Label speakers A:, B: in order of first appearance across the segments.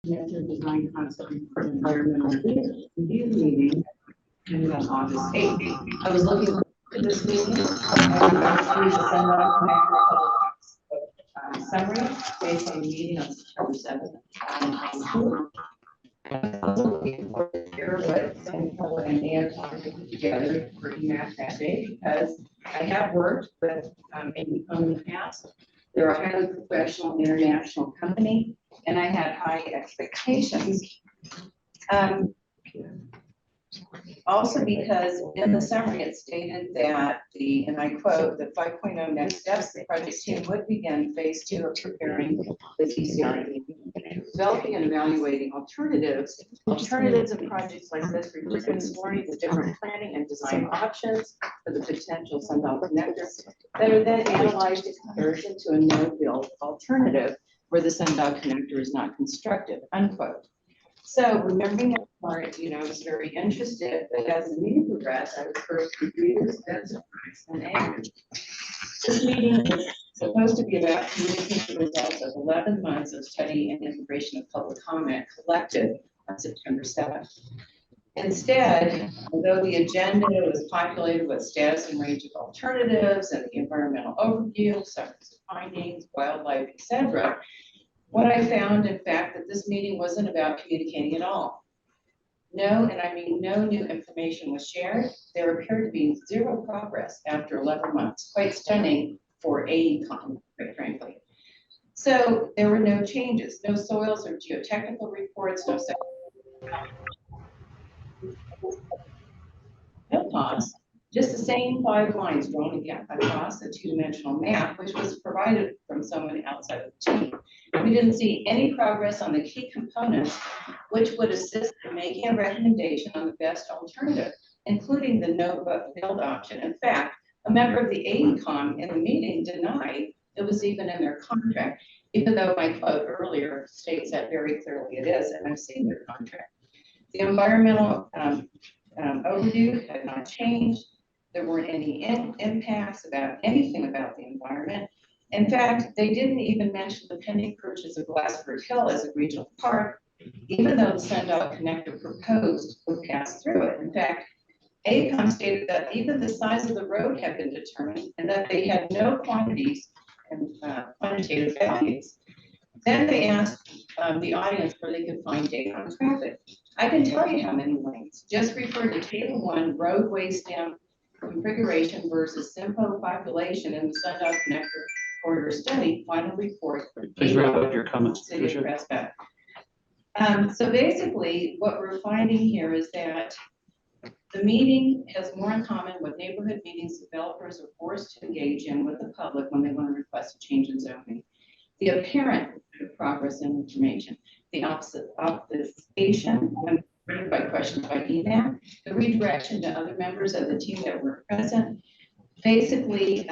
A: Connector Design Concept for Environmental Review meeting ended on August 8th. I was looking for this meeting. I got through the send on connector summary based on the meeting on September 7th. I was looking for here what CYMPO and AFR put together for EMAC that day because I have worked with in the past. They're a highly professional international company, and I had high expectations. Also because in the summary it stated that and I quote, the 5.0 next steps, the project team would begin phase 2 of preparing the TCR, developing and evaluating alternatives in projects like this, exploring the different planning and design options for the potential sundial connector that are then analyzed in comparison to a no-build alternative where the sundial connector is not constructed, unquote. So remembering that part, I was very interested, but as the meeting progressed, I was first confused, then surprised, and angry. This meeting is supposed to be about communicating the results of 11 months of study and integration of public comment collected on September 7th. Instead, although the agenda was populated with status and range of alternatives and the environmental overview, summary of findings, wildlife, etc., what I found, in fact, that this meeting wasn't about communicating at all. No, and I mean no new information was shared. There appeared to be zero progress after 11 months, quite stunning for AECOM, quite frankly. So there were no changes, no soils or geotechnical reports, no plots, just the same 5 lines drawn again across a 2-dimensional map, which was provided from someone outside of the team. We didn't see any progress on the key components, which would assist in making a recommendation on the best alternative, including the no-build option. In fact, a member of the AECOM in the meeting denied it was even in their contract, even though my quote earlier states that very clearly it is, and I've seen their contract. The environmental overview had not changed. There weren't any impacts about anything about the environment. In fact, they didn't even mention the pending purchase of Glassford Hill as a regional park, even though the sundial connector proposed would pass through it. In fact, AECOM stated that even the size of the road had been determined and that they had no quantities and quantitative values. Then they asked the audience where they could find data on traffic. I can tell you how many lanes. Just refer to Table 1, roadway stem configuration versus CYMPO population in the sundial connector corridor study, final report.
B: Please wrap up your comments.
A: City of Prescott. So basically, what we're finding here is that the meeting has more in common with neighborhood meetings developers are forced to engage in with the public when they want to request a change in zoning. The apparent progress in information, the obfuscation by questions by email, the redirection to other members of the team that were present. Basically,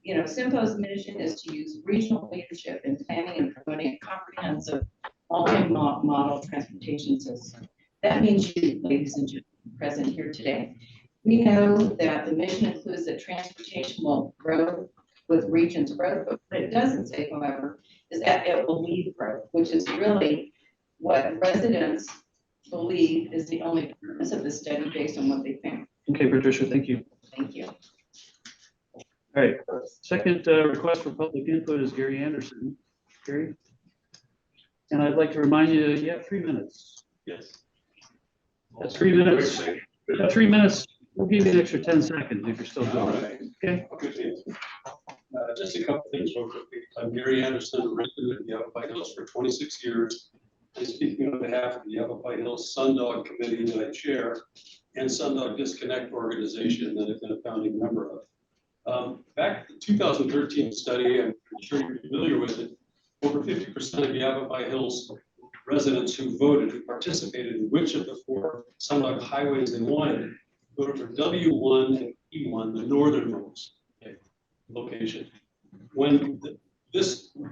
A: CYMPO's mission is to use regional leadership in planning and promoting a comprehensive multi-model transportation system. That means you, ladies and gentlemen, present here today. We know that the mission includes that transportation will grow with regions growth, but what it doesn't say, however, is that it will lead growth, which is really what residents believe is the only purpose of the study based on what they found.
B: Okay, Patricia, thank you.
A: Thank you.
B: All right, second request for public input is Gary Anderson. Gary? And I'd like to remind you, you have 3 minutes.
C: Yes.
B: That's 3 minutes. 3 minutes. We'll give you an extra 10 seconds if you're still going.
C: Right.
B: Okay.
C: Just a couple things real quickly. I'm Gary Anderson, resident of the Yavapai Hills for 26 years. I'm speaking on behalf of the Yavapai Hills Sundog Committee that I chair and Sundog Disconnect organization that I've been a founding member of. Back in the 2013 study, I'm sure you're familiar with it, over 50% of Yavapai Hills residents who voted, who participated in which of the 4 Sundog highways they wanted, voted for W1 and E1, the northernmost location. When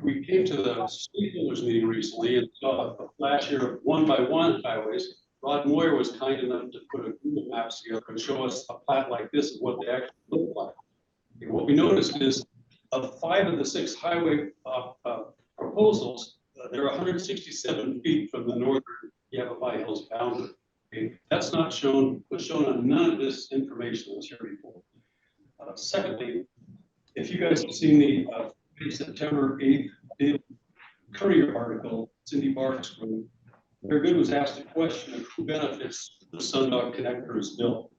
C: we came to the stakeholders meeting recently and saw a flash here of 1x1 highways, Rod Moyer was kind enough to put a Google Maps together and show us a plat like this of what they actually look like. And what we noticed is of 5 of the 6 highway proposals, They're 167 feet from the northern Yavapai Hills boundary. Okay? That's not shown, was shown on none of this information that was here before. Secondly, if you guys have seen the September 8th Daily Courier article, Cindy Bart's group, Good was asked a question of who benefits the Sundog Connector is built.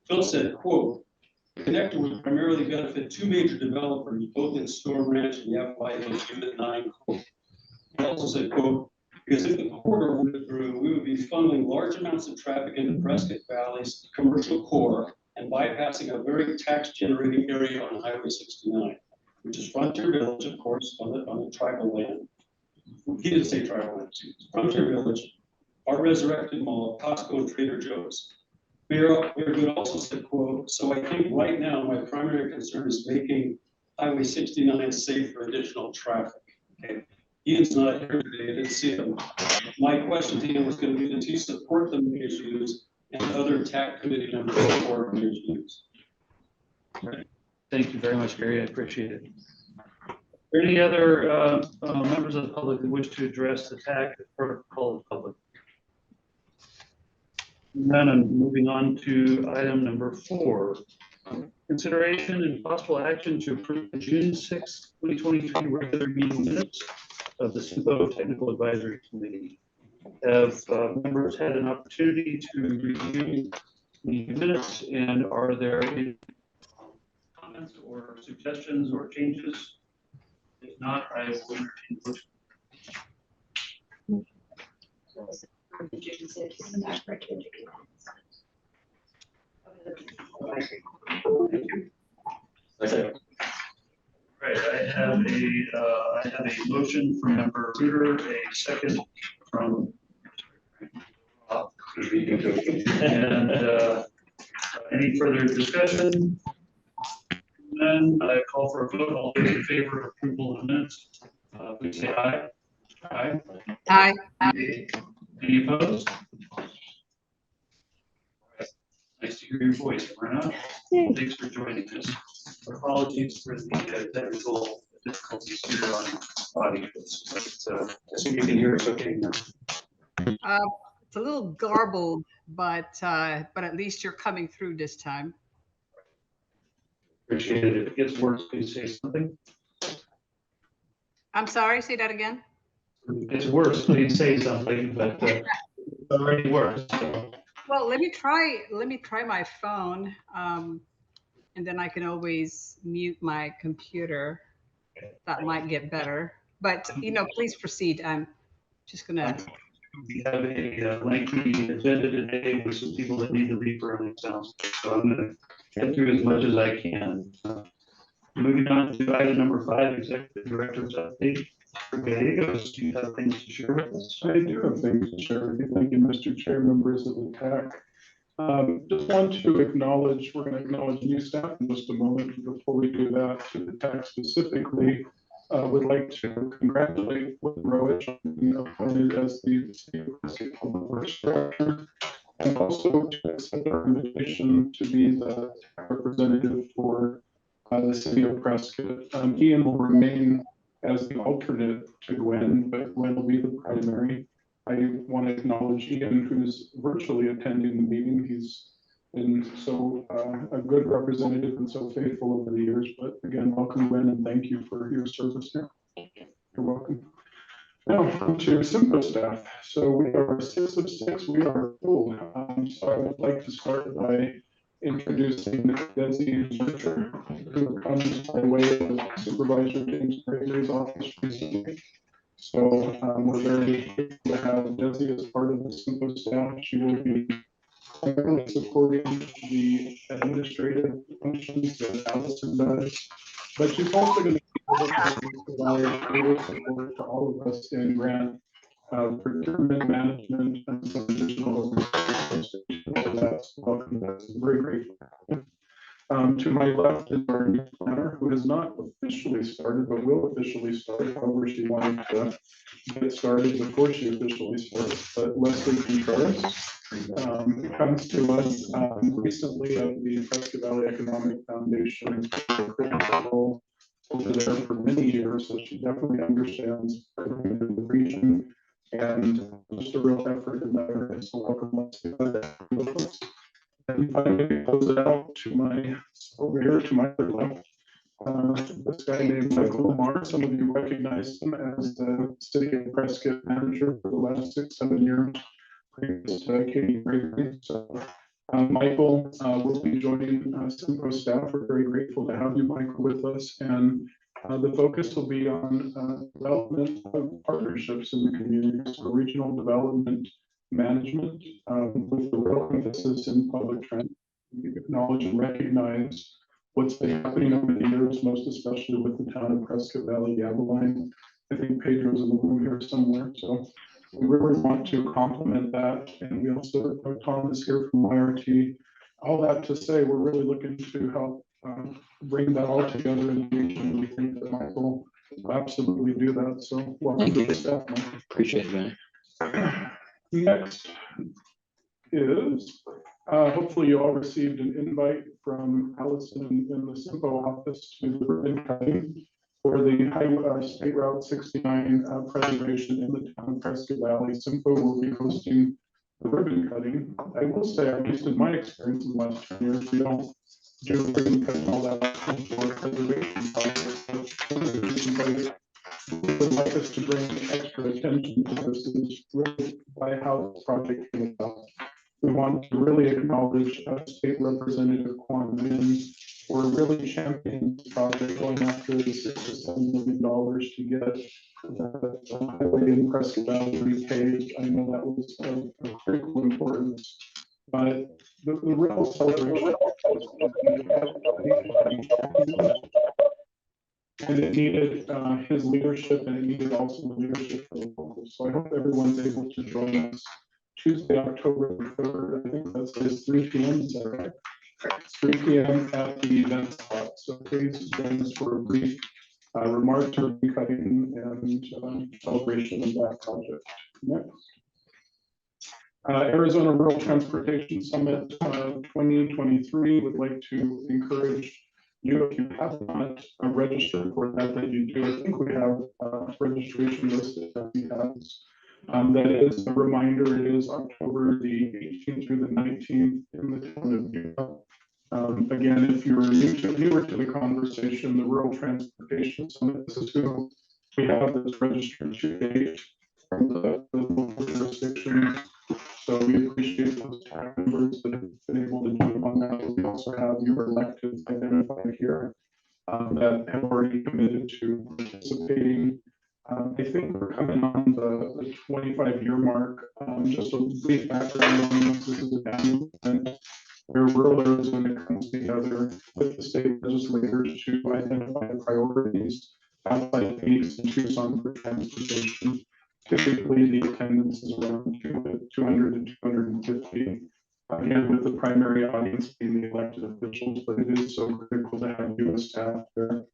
C: Phil said, quote, the connector would primarily benefit two major developers, both in Storm Ranch and Yavapai Hills Unit 9. Quote. He also said, quote, because if the corridor went through, we would be funneling large amounts of traffic into Prescott Valley's commercial core and bypassing a very tax-generating area on Highway 69, which is Frontier Village, of course, on the tribal land. He didn't say tribal land, Frontier Village, our resurrected mall, Costco, and Trader Joe's. Mayor Good also said, quote, so I think right now my primary concern is making Highway 69 safe for additional traffic. Okay. Ian's not here today, I didn't see him. My question to him was going to be, does he support the mayor's views and other TAC committee members support the mayor's views?
B: Right. Thank you very much, Gary. I appreciate it. Are there any other members of the public who wish to address the TAC protocol of the public? None. I'm moving on to item number 4. Consideration and possible action to approve the June 6, 2023 regular meeting minutes of the CYMPO Technical Advisory Committee. Have members had an opportunity to review the minutes, and are there any comments or suggestions or changes? If not, I will entertain the motion. Right, I have a motion from member Reuter, a second from and any further discussion? Then I call for a vote. All those in favor of approval of the minutes, please say aye. Aye.
D: Aye.
B: Any opposed? Nice to hear your voice, Brenna. Thanks for joining us. Apologies for the technical difficulties here on audio. But assume you can hear us okay now.
D: It's a little garbled, but at least you're coming through this time.
B: Appreciate it. If it gets worse, please say something.
D: I'm sorry, say that again.
B: If it gets worse, please say something, but it's already worse. So.
D: Well, let me try my phone, and then I can always mute my computer. That might get better. But please proceed. I'm just gonna.
B: We have a lengthy agenda today with some people that need to leave for themselves. So I'm going to get through as much as I can. Moving on to item number 5, Executive Director's update. Gallegos, do you have things to share with us?
E: I do have things to share with you. Thank you, Mr. Chair, members of the TAC. Just want to acknowledge, we're going to acknowledge new staff in just a moment. Before we do that, to the TAC specifically, would like to congratulate Whit Roach, appointed as the State Public Works Director, and also to accept our invitation to be the representative for the City of Prescott. Ian will remain as the alternate to Gwen, but Gwen will be the primary. I want to acknowledge Ian, who's virtually attending the meeting. He's been so a good representative and so faithful over the years. But again, welcome, Gwen, and thank you for your service here. You're welcome. Now, on to CYMPO staff. So we are 6 of 6. We are full. So I would like to start by introducing Desi Zurcher, who comes by way of Supervisor James Gregory's office recently. So we're very grateful to have Desi as part of the CYMPO staff. She will be primarily supporting the administrative functions that Allison does, but she's also going to be able to provide greater support to all of us in grant procurement management and some additional resources. That's welcome. That's very grateful. To my left is our new planner, who has not officially started, but will officially start. However, she wanted to get started before she officially starts. But Leslie Contreras comes to us recently of the Prescott Valley Economic Foundation, over there for many years, so she definitely understands the region. And just a real effort in that area. So welcome once again. And finally, close it out to my over here to my other left. This guy named Michael Lamar, some of you recognize him as the city of Prescott manager for the last 6-7 years. Previous to Katie Gregory. So Michael will be joining CYMPO staff. We're very grateful to have you, Michael, with us. And the focus will be on development of partnerships in the community, so regional development management with the real emphasis in public transit. We acknowledge and recognize what's been happening over the years, most especially with the town of Prescott Valley, Gabeline. I think Pedro's in the room here somewhere. So we really want to complement that. And we also have Thomas here from IRT. All that to say, we're really looking to help bring that all together in the region. We think that Michael will absolutely do that. So welcome to the staff, Michael.
F: Appreciate that.
E: Next is, hopefully you all received an invite from Allison in the CYMPO office to the ribbon cutting for the State Route 69 preservation in the town of Prescott Valley. CYMPO will be hosting the ribbon cutting. I will say, at least in my experience in the last 10 years, we don't do ribbon cutting all that for preservation projects. But would like us to bring extra attention to this is really why how this project came about. We want to really acknowledge State Representative Quan Min for really championing this project, going after the $6 to $7 million to get the highway in Prescott Valley repaved. I know that was of critical importance, but the real celebration and it needed his leadership, and it needed also the leadership of the locals. So I hope everyone's able to join us Tuesday, October 3rd. I think that's 3 p.m. Is that right? 3 p.m. at the event spot. So please join us for a brief remark to the cutting and celebration of that project. Next. Arizona Rural Transportation Summit 2023 would like to encourage you, if you have not registered for that you do. I think we have registration listed that we have. That is a reminder, it is October the 18th through the 19th in the town of Utah. Again, if you're newer to the conversation, the Rural Transportation Summit, this is who we have this registered to date from the local jurisdiction. So we appreciate those TAC members that have been able to jump on that. We also have your electeds identified here that have already committed to participating. I think we're coming on the 25-year mark. Just a brief background on this. This is an annual event where rural Arizona comes together with the state legislators to identify priorities outside Phoenix and Tucson for transportation. Typically, the attendance is around 200 to 250. Again, with the primary audience being the elected officials, but it is so critical to have U.S. staff there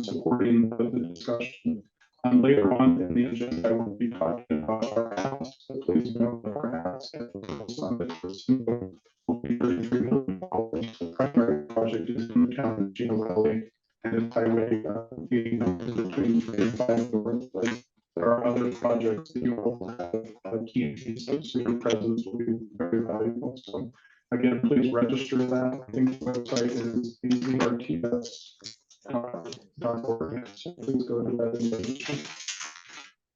E: supporting the discussion. Later on in the agenda, I will be talking about our house. So please note that our house at the summit for CYMPO will be $33 million. The primary project is in the town of Chino Valley and it's highway leading up to between 3 and 5 north. But there are other projects that you all have key pieces, so your presence will be very valuable. So again, please register that. I think the website is BZRTS. .org. So please go to that and register.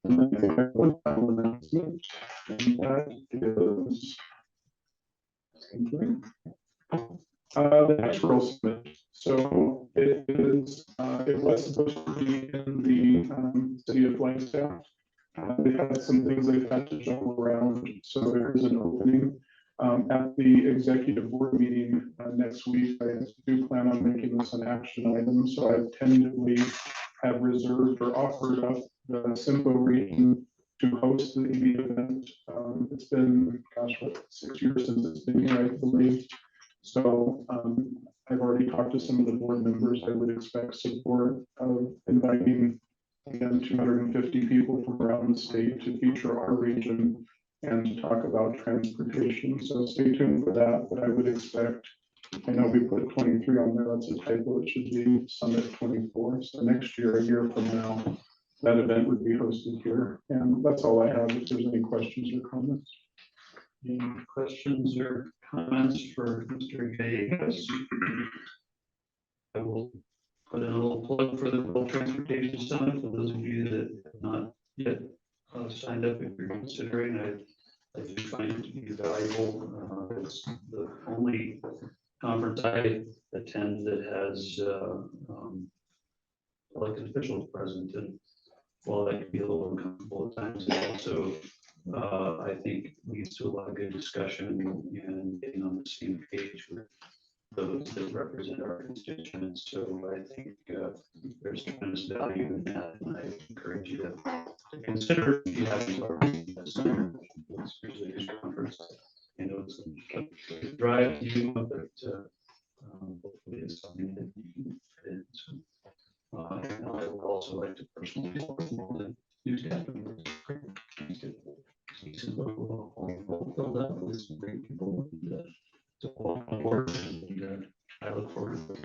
E: And then I have one final announcement, and that is the next Rural Summit. So it is it was supposed to be in the city of Flagstaff. They've had some things they've had to juggle around, so there is an opening. At the executive board meeting next week, I do plan on making this an action item. So I've tentatively have reserved or offered up the CYMPO region to host the event. It's been, gosh, what, 6 years since it's been here, I believe. So I've already talked to some of the board members. I would expect support of inviting, again, 250 people from around the state to feature our region and to talk about transportation. So stay tuned for that, but I would expect I know we put 23 on there, that's a typo, it should be Summit 24. So next year, a year from now, that event would be hosted here. And that's all I have, if there's any questions or comments.
B: Any questions or comments for Mr. Gates? I will put in a little plug for the World Transportation Summit for those of you that have not yet signed up. If you're considering, I do find it to be valuable. It's the only conference I attend that has elected officials present, and while that can be a little uncomfortable at times, it also I think leads to a lot of good discussion and getting on the same page with those that represent our constituents. So I think there's tremendous value in that, and I encourage you to consider if you haven't already. It's usually a conference. I know it's a drive to you, but hopefully it's something that you can fit in. So, and I would also like to personally support more than new staff members. Filled out with some great people, and to walk on board, and I look forward to it.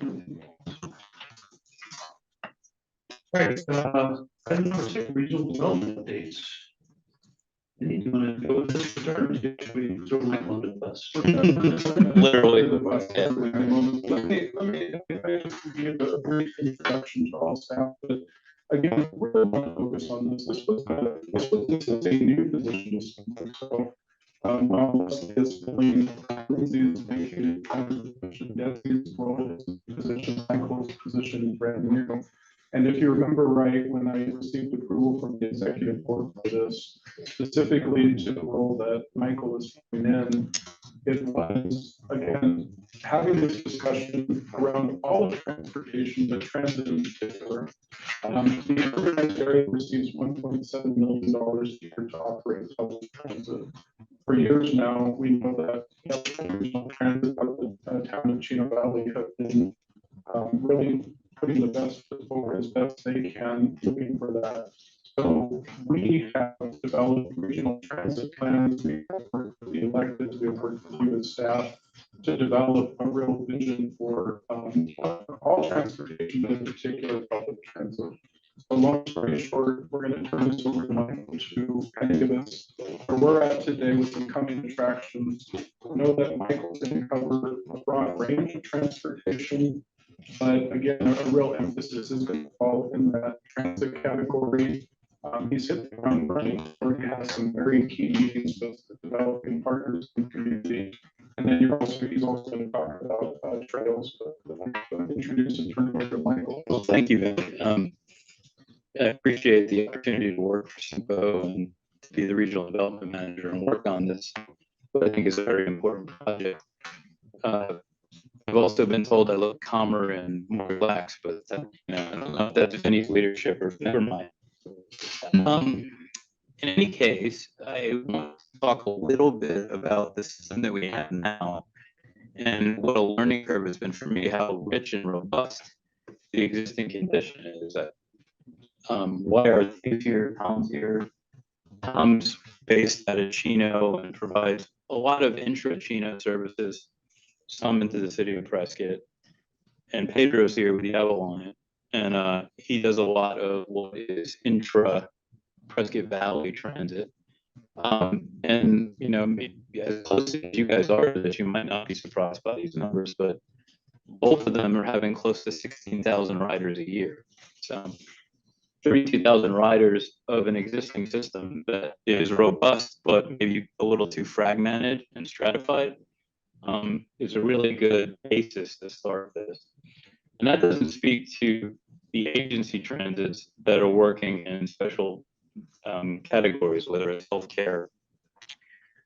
B: All right, item number 6, regional development updates. Do you want to go with this return? We throw my under the bus.
F: Literally.
E: Let me give a brief introduction to all staff, but again, we really want to focus on this. This is a new position. So, while Leslie is filling Lindsay's vacated position, Desi's role is position, Michael's position is brand new. And if you remember right, when I received approval from the executive board for this, specifically to the role that Michael is filling in, it was, again, having this discussion around all of transportation, but transit in particular. The urbanized area receives $1.7 million a year to operate public transit. For years now, we know that regional transit out of the town of Chino Valley have been really putting the best foot forward as best they can, looking for that. So we have developed regional transit plans. We have worked with the electeds, we have worked with you as staff to develop a real vision for all transportation, but in particular public transit. So long story short, we're going to turn this over to Michael to kind of give us where we're at today with some coming attractions. I know that Michael's going to cover a broad range of transportation, but again, a real emphasis is going to fall in that transit category. He's hit the ground running, already has some very key meetings with the developing partners in the community. And then he's also going to talk about trails, but introduce and turn it over to Michael.
F: Well, thank you, Ben. I appreciate the opportunity to work for CYMPO and to be the regional development manager and work on this, what I think is a very important project. I've also been told I look calmer and more relaxed, but I don't know if that's Vinny's leadership or never mind. In any case, I want to talk a little bit about the system that we have now and what a learning curve has been for me, how rich and robust the existing condition is. Why are things here? Tom's here. Tom's based out of Chino and provides a lot of intra-Chino services, some into the city of Prescott. And Pedro's here with the Avalon, and he does a lot of what is intra Prescott Valley transit. And you know, as close as you guys are to this, you might not be surprised by these numbers, but both of them are having close to 16,000 riders a year. So 32,000 riders of an existing system that is robust, but maybe a little too fragmented and stratified, is a really good basis to start this. And that doesn't speak to the agency transits that are working in special categories, whether it's healthcare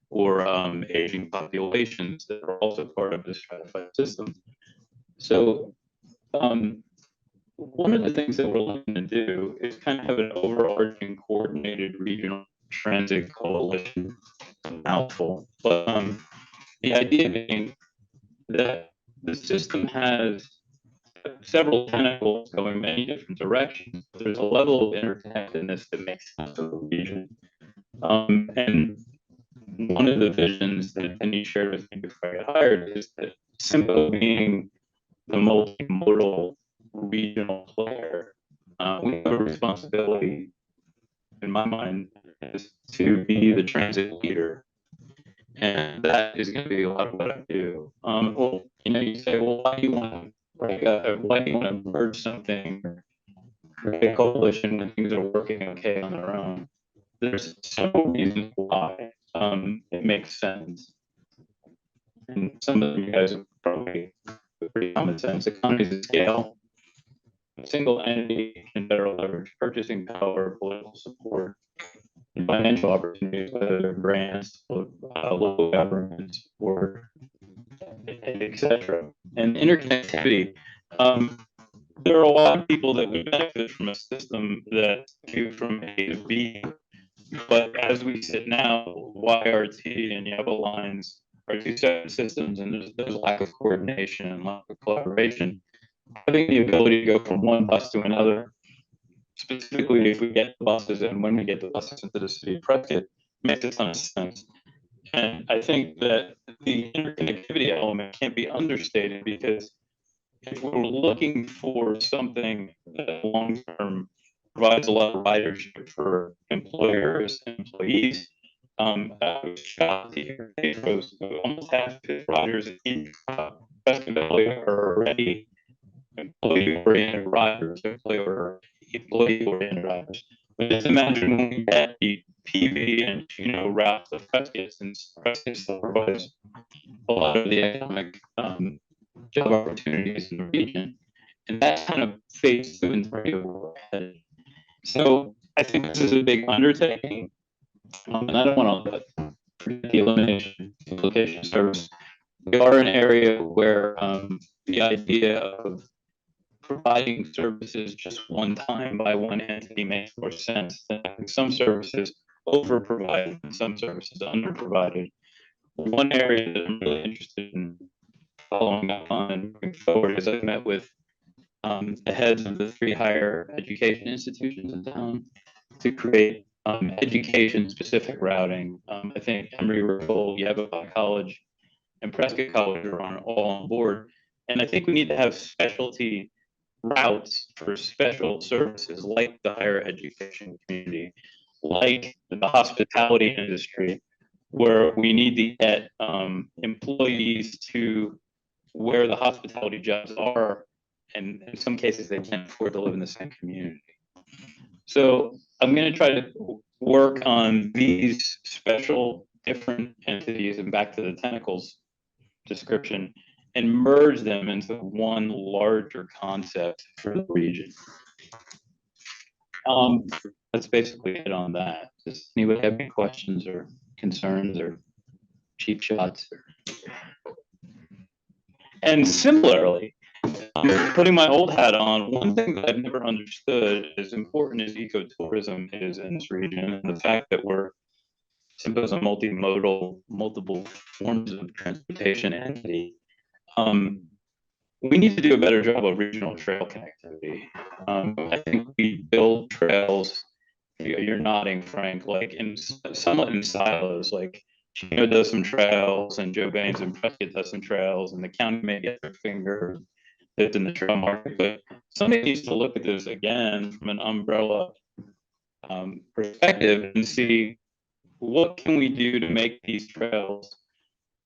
F: or aging populations that are also part of this stratified system. So one of the things that we're looking to do is kind of have an overarching coordinated regional transit coalition. It's a mouthful, but the idea being that the system has several tentacles going many different directions. There's a level of interconnectedness that makes sense of the region. And one of the visions that Penny shared with me before I got hired is that CYMPO being the multimodal regional player, we have a responsibility, in my mind, is to be the transit leader. And that is going to be a lot of what I do. Well, you say, well, why do you want to, why do you want to merge something or create a coalition when things are working okay on their own? There's several reasons why it makes sense. And some of you guys are probably pretty common sense. Economies of scale, a single entity can better leverage purchasing power, political support, and financial opportunities, whether they're grants, local governments, or etc. And interconnectivity. There are a lot of people that would benefit from a system that moves from A to B. But as we sit now, YRT and Yellow lines are two separate systems, and there's lack of coordination and lack of collaboration. Having the ability to go from one bus to another, specifically if we get the buses and when we get the buses into the city of Prescott, makes a ton of sense. And I think that the interconnectivity element can't be understated, because if we're looking for something that long term provides a lot of ridership for employers and employees, I was shocked to hear almost half of his riders in Preston Valley are already employee-oriented riders, employee-oriented riders. But just imagine when we get the PV and route to Prescott, since Prescott still provides a lot of the economic job opportunities in the region, and that kind of phase 2 and 3 of where we're headed. So I think this is a big undertaking, and I don't want to forget the elimination of service. We are an area where the idea of providing services just one time by one entity makes more sense than having some services over provided and some services under provided. One area that I'm really interested in following up on and moving forward is I've met with the heads of the 3 higher education institutions in town to create education specific routing. I think Emory-Riddle, Yavapai College, and Prescott College are all on board. And I think we need to have specialty routes for special services like the higher education community, like the hospitality industry, where we need to get employees to where the hospitality jobs are, and in some cases they can't afford to live in the same community. So I'm going to try to work on these special different entities, and back to the tentacles description, and merge them into one larger concept for the region. That's basically it on that. Does anybody have any questions or concerns or cheap shots? And similarly, putting my old hat on, one thing that I've never understood, as important as ecotourism is in this region, and the fact that we're CYMPO is a multimodal, multiple forms of transportation entity, we need to do a better job of regional trail connectivity. I think we build trails, you're nodding, Frank, like somewhat in silos, like Chino does some trails and Joe Baines and Prescott does some trails, and the county may get their finger dipped in the trail market, but somebody needs to look at this again from an umbrella perspective and see what can we do to make these trails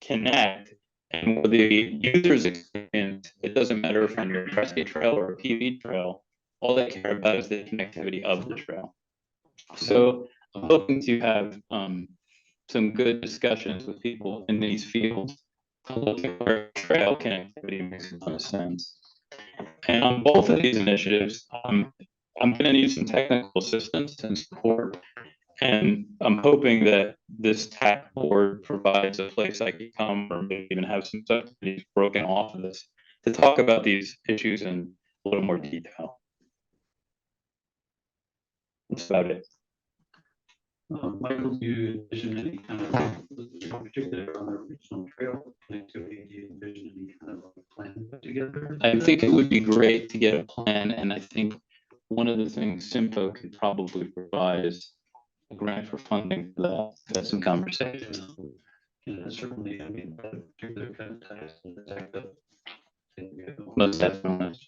F: connect. And with the user's experience, it doesn't matter if you're on a Prescott trail or a PV trail, all they care about is the connectivity of the trail. So I'm hoping to have some good discussions with people in these fields to look at where trail connectivity makes a ton of sense. And on both of these initiatives, I'm going to need some technical assistance and support. And I'm hoping that this TAC board provides a place I can come, or maybe even have some subcommittees broken off of this to talk about these issues in a little more detail. That's about it.
B: Michael, do you envision any kind of, in particular on the regional trail connectivity, do you envision any kind of a plan put together?
F: I think it would be great to get a plan, and I think one of the things CYMPO could probably provide is a grant for funding for that. That's some conversations.
B: And certainly, I mean, particular kind of ties to the tech that.
F: Most definitely.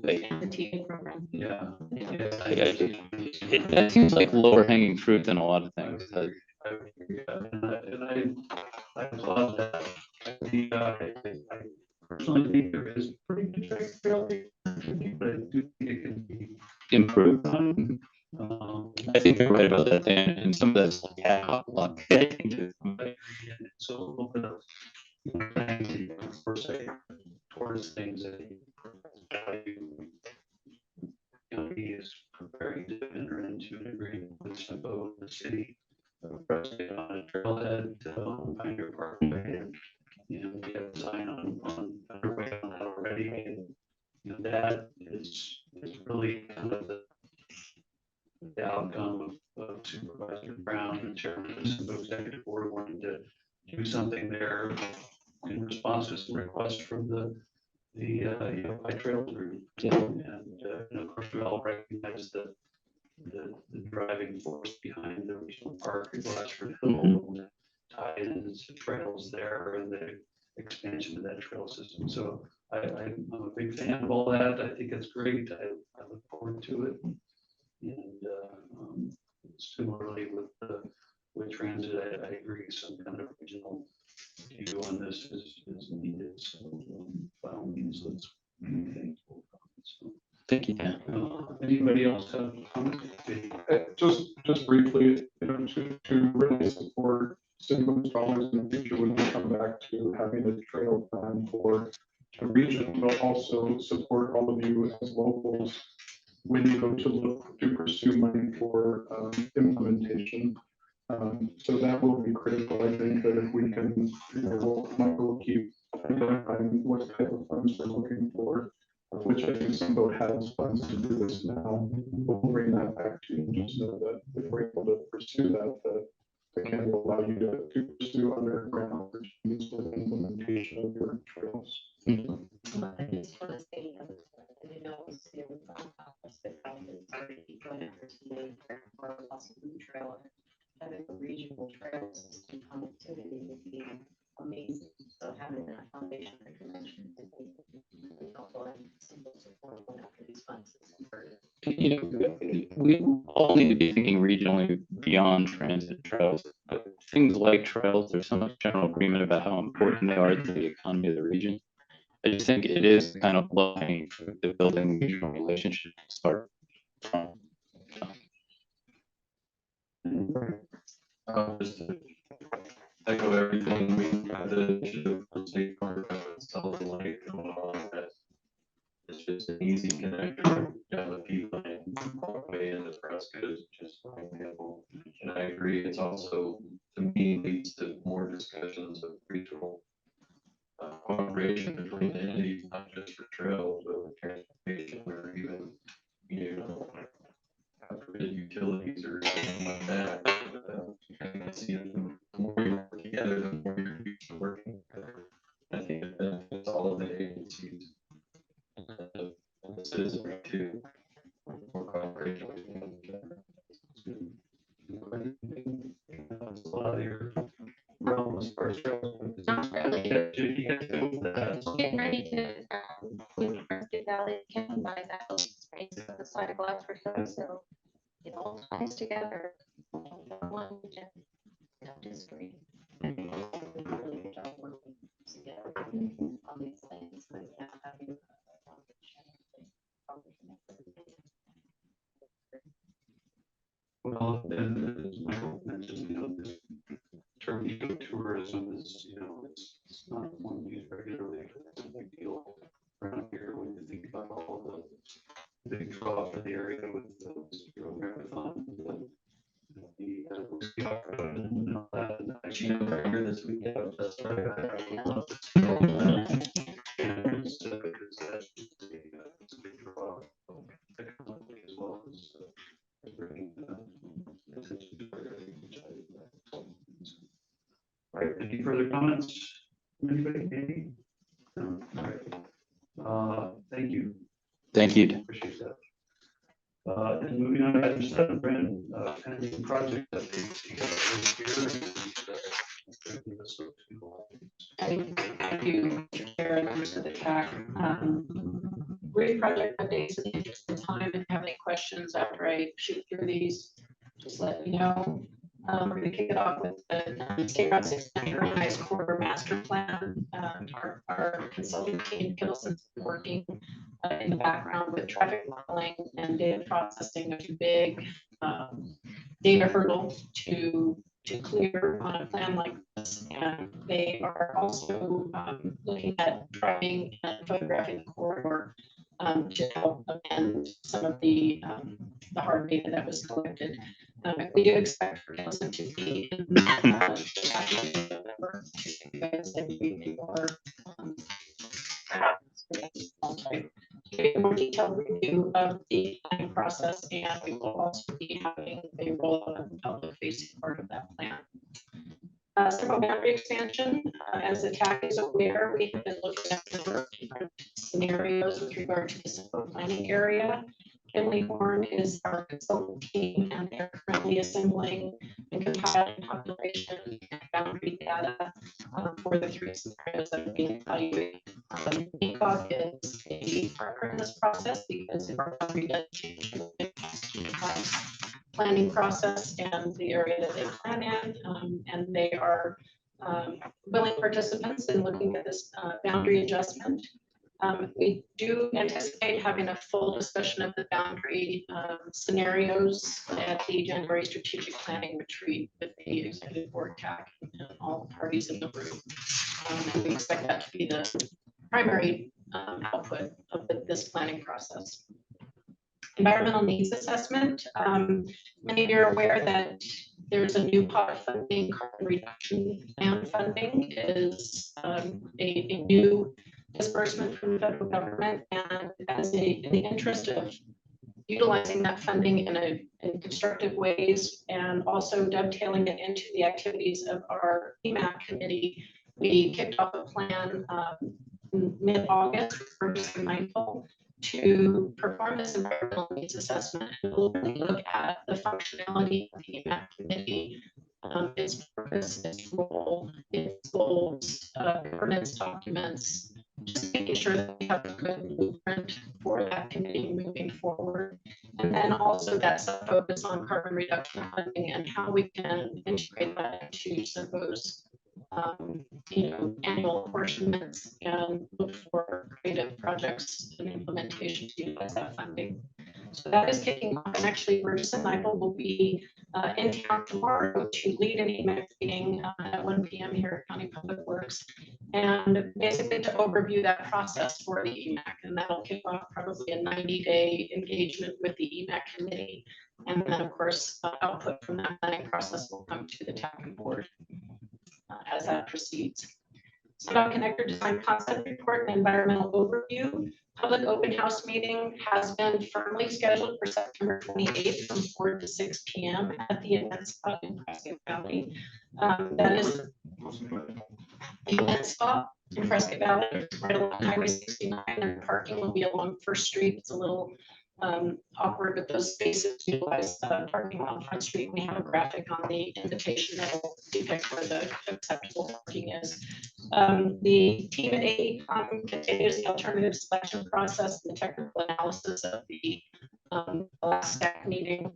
F: Like,
G: The TA program.
B: Yeah.
F: that seems like lower hanging fruit than a lot of things.
B: I would agree, and I applaud that. I personally think there is pretty good traceability, but I do think it can be
F: Improved.
B: done.
F: I think you're right about that, Dan, and some of that's like ad hoc luck.
B: I agree, and so a little bit of, planning to, foresight towards things that value. He is preparing to enter into an agreement with CYMPO, the city of Prescott on a trailhead on Pioneer Parkway. And we have design on underway on that already. And that is really kind of the outcome of Supervisor Brown and Chairman of the CYMPO Executive Board wanting to do something there in response to some requests from the by trails group. And of course, we all recognize the driving force behind the regional park in Glasford Hill, and the tie-ins, the trails there, and the expansion of that trail system. So I'm a big fan of all that. I think it's great. I look forward to it. And similarly with transit, I agree. Some kind of regional view on this is needed. So by all means, let's move things forward. So,
F: Thank you, Dan.
B: anybody else have comments?
E: Just briefly, to really support stimulus dollars in the future when we come back to having a trail plan for the region, but also support all of you as locals when you go to look to pursue money for implementation. So that will be critical. I think that if we can, Michael will keep identifying what type of funds we're looking for, which I think CYMPO has funds to do this now. We'll bring that back to you, just know that if we're able to pursue that, that can allow you to pursue other grant opportunities for the implementation of your trails.
G: I just want to say, I know it's here with the office, but it's already going after today for lots of the trail. Having a regional trail system connectivity would be amazing. So having that foundation that you mentioned, I think would helpful and simple support going after these funds is important.
F: We all need to be thinking regionally beyond transit trails. Things like trails, there's so much general agreement about how important they are to the economy of the region. I just think it is kind of low hanging fruit to building regional relationships to start from.
B: Just to echo everything we had the issue of state park, Salt Lake, and all of that. It's just an easy connector down the P line, Parkway and the Prescott is just an example. And I agree, it's also, to me, leads to more discussions of regional cooperation between entities, not just for trails, but with transportation, or even, utilities or something like that. I see the more you work together, the more you're used to working together. I think it benefits all of the agencies and the citizenry too. More cooperation with each other. That's a lot of your realm as far as
G: Not really. Getting ready to move Prescott Valley County by that, right? So the side of Glasford Hill, so it all ties together. One region, district. Really good job working together on these things, but yeah, having
B: well, and as Michael mentioned, this term ecotourism is, it's not one used regularly, but it's a big deal around here when you think about all the big draw for the area with the marathon, the whiskey off-road and all that. And actually, I'm right here this weekend. That's right. I love it. It's a big draw economically as well as bringing attention to our area, which I. All right, any further comments? Anybody? Any? No? All right. Thank you.
F: Thank you.
B: Appreciate that. And moving on to item 7, Brandon, pending project updates. You got those here.
G: Thank you, Mr. Chair, and members of the TAC. Brief project updates in the interest of time. If you have any questions after I shoot through these, just let me know. We're going to kick it off with the State Route 600 High Corridor Master Plan. Our consulting team, Kittelson's been working in the background with traffic modeling and data processing, a big data hurdle to clear on a plan like this. And they are also looking at driving and photographing the corridor to help amend some of the hard data that was collected. We do expect for Kittleson to be in November to give you guys a more a more detailed review of the planning process, and we will also be having a rollout of the public facing part of that plan. CYMPO boundary expansion, as the TAC is aware, we have been looking at different scenarios with regard to the CYMPO planning area. Kinley Horn is our consultant team, and they're currently assembling and compiling population and boundary data for the three scenarios that are being evaluated. NECOG is a partner in this process because if our boundary does change, planning process and the area that they plan in, and they are willing participants in looking at this boundary adjustment. We do anticipate having a full discussion of the boundary scenarios at the January strategic planning retreat with the executive board TAC and all parties in the room. And we expect that to be the primary output of this planning process. Environmental needs assessment. Many of you are aware that there's a new pot of funding. Carbon reduction plan funding is a new disbursement from the federal government, and in the interest of utilizing that funding in constructive ways and also dovetailing it into the activities of our EMAC committee, we kicked off a plan in mid-August for CYMPO to perform this environmental needs assessment and really look at the functionality of the EMAC committee, its purpose, its role, its goals, governance documents, just making sure that we have a good blueprint for that committee moving forward. And then also that's a focus on carbon reduction funding and how we can integrate that into some of those annual apportionments and look for creative projects and implementation to utilize that funding. So that is kicking off, and actually Bruce and Michael will be in town tomorrow to lead an EMAC meeting at 1 p.m. here at County Public Works, and basically to overview that process for the EMAC, and that'll kick off probably a 90-day engagement with the EMAC committee, and then of course output from that planning process will come to the TAC board as that proceeds. CDOT Connector Design Concept Report and Environmental Overview. Public open house meeting has been firmly scheduled for September 28th from 4 to 6 p.m. at the event spot in Prescott Valley. That is the event spot in Prescott Valley, right along Highway 69, and parking will be along First Street. It's a little awkward with those spaces to utilize parking on Front Street. We have a graphic on the invitation that will depict where the acceptable parking is. The team at AECOM continues the alternative selection process and the technical analysis of the last stack meeting,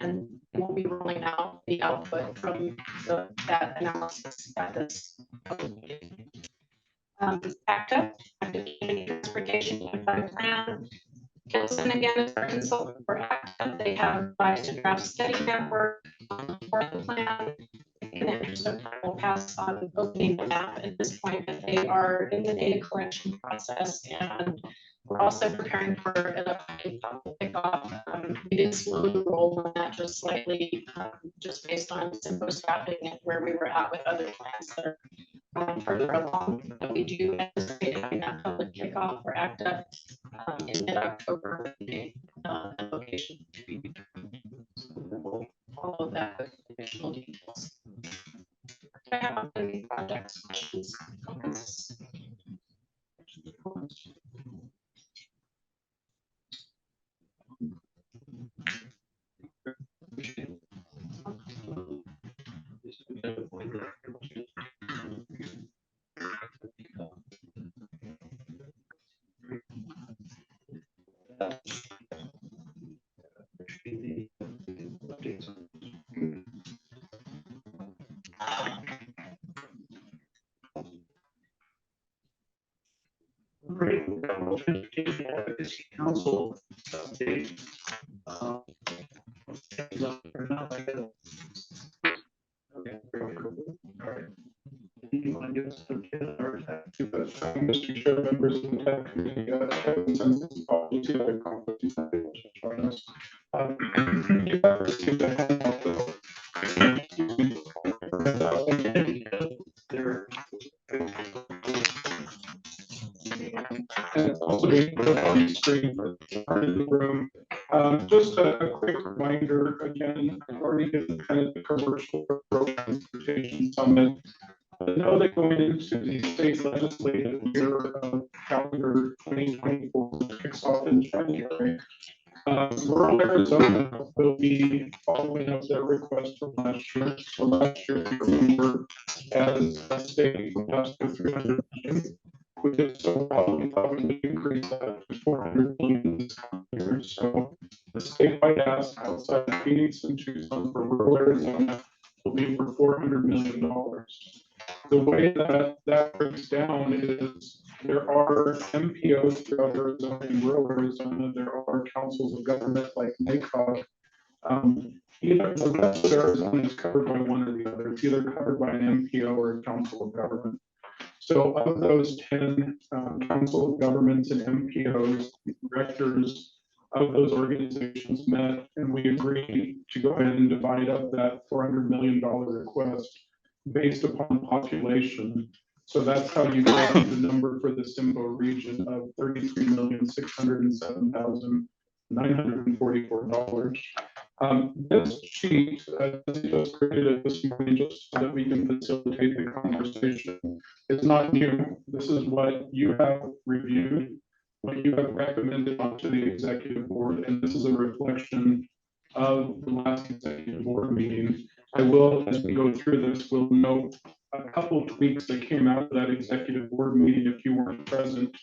G: and we'll be rolling out the output from that analysis at this public meeting. ACTA, Active Community Transportation Unified Plan. Kittleson again is our consultant for ACTA. They have advised a draft study network for the plan. In the interest of time, we'll pass on opening the map at this point, but they are in the data collection process, and we're also preparing for an upcoming public kickoff. We did slow the roll on that just slightly, just based on CYMPO staffing and where we were at with other plans that are further along. But we do anticipate having that public kickoff for ACTA in mid-October with the location to be determined. So we will follow that with additional details. I have any projects, questions, comments?
E: College Education Advocacy Council update. Okay, all right. You want to give us some tips or Mr. Chair, members of the TAC committee, consensus policy of the conflict is not able to join us. You have received a handout, though. Excuse me. There. And it's also being put up on the screen for in the room. Just a quick reminder, again, I've already given kind of the commercial road transportation summit. I know that going into the state legislative year of calendar 2024 kicks off in January. Rural Arizona will be following up their request from last year. So last year, if you remember, as a state, we asked for 300 million. We did so well, we thought we would increase that to 400 million this year. So the statewide ask outside of Phoenix and Tucson for rural Arizona will be for $400 million. The way that that breaks down is there are MPOs throughout Arizona and rural Arizona. There are councils of government like NACOG. Either the rest of Arizona is covered by one or the other. It's either covered by an MPO or a council of government. So of those 10 council of governments and MPOs, directors of those organizations met, and we agreed to go ahead and divide up that $400 million request based upon population. So that's how you get the number for the CYMPO region of $33,607,944. This sheet, just created this morning just so that we can facilitate the conversation. It's not new. This is what you have reviewed, what you have recommended onto the executive board, and this is a reflection of the last executive board meeting. I will, as we go through this, we'll note a couple tweaks that came out of that executive board meeting if you weren't present.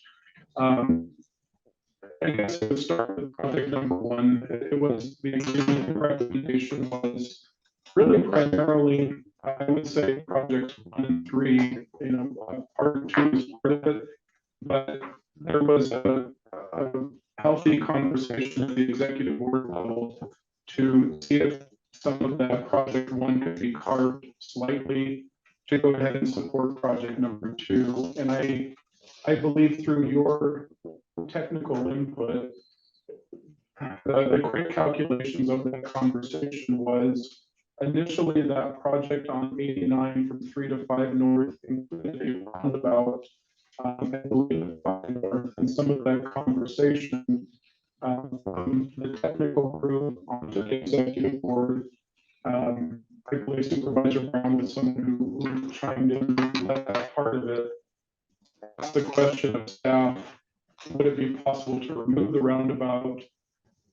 E: I guess to start with project number one, it was the recommendation was really primarily, I would say, projects 1 and 3, part 2 is part of it, but there was a healthy conversation at the executive board level to see if some of that project 1 could be carved slightly to go ahead and support project number 2. And I believe through your technical input, the quick calculations of that conversation was initially that project on 89 from 3 to 5 north included a roundabout, I believe, 5 north, and some of that conversation from the technical group onto the executive board. I believe Supervisor Brown was someone who chimed in that part of it. Asked the question of staff, would it be possible to remove the roundabout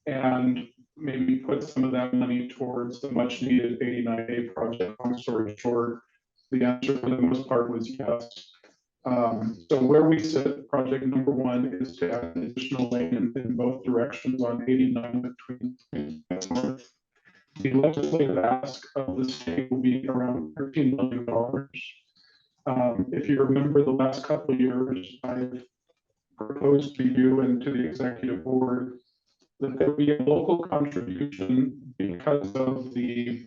E: and maybe put some of that money towards the much needed 89A project? Long story short, the answer for the most part was yes. So where we sit, project number 1 is to add an additional lane in both directions on 89 between north. The legislative ask of the state will be around $13 million. If you remember the last couple of years, I've proposed to you and to the executive board that there be a local contribution because of the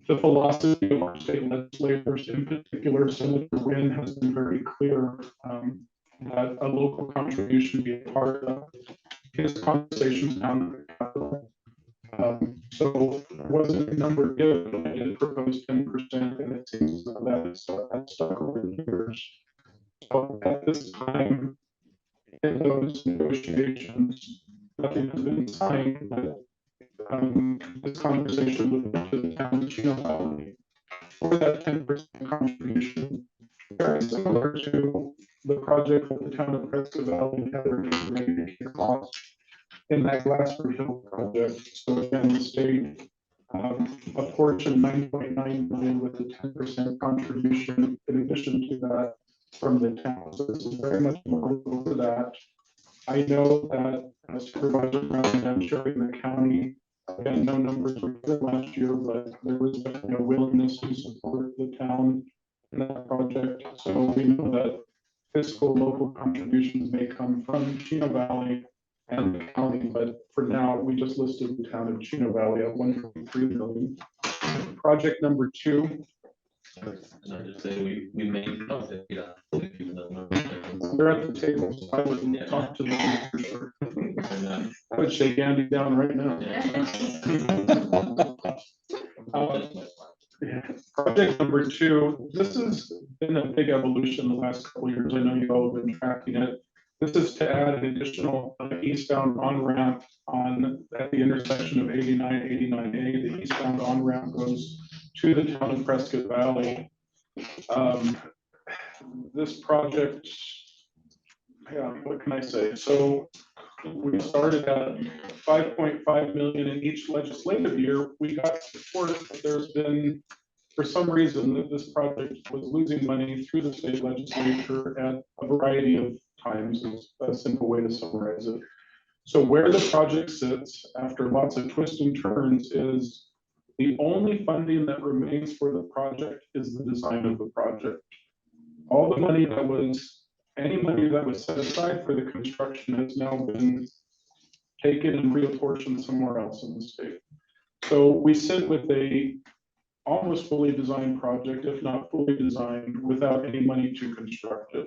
E: philosophy of our state legislators, in particular, Senator Wynn has been very clear that a local contribution be a part of his conversations down at the Capitol. So there wasn't a number given, but I did propose 10%, and it seems that's stuck over the years. So at this time, in those negotiations, nothing has been signed, but this conversation with the town of Chino Valley for that 10% contribution, very similar to the project that the town of Prescott Valley had originally ready to kick off in that Glassford Hill project. So again, the state apportioned $9.9 million with a 10% contribution in addition to that from the town. So this is very much more over that. I know that Supervisor Brown and I'm sure in the county, again, no numbers were given last year, but there was definitely a willingness to support the town in that project. So we know that fiscal local contributions may come from Chino Valley and the county, but for now, we just listed the town of Chino Valley at 1.3 million. Project number 2.
F: And I just say we may not, even though.
E: They're at the table, so I wouldn't talk to them for sure. I would shake Andy down right now. Yeah. Project number 2, this has been a big evolution the last couple of years. I know you all have been tracking it. This is to add an additional eastbound on-ramp at the intersection of 89, 89A. The eastbound on-ramp goes to the town of Prescott Valley. This project, yeah, what can I say? So we started at 5.5 million in each legislative year. We got support, but there's been, for some reason, that this project was losing money through the state legislature at a variety of times, is a simple way to summarize it. So where the project sits after lots of twists and turns is the only funding that remains for the project is the design of the project. All the money that was, any money that was set aside for the construction has now been taken and reapportioned somewhere else in the state. So we sit with a almost fully designed project, if not fully designed, without any money to construct it.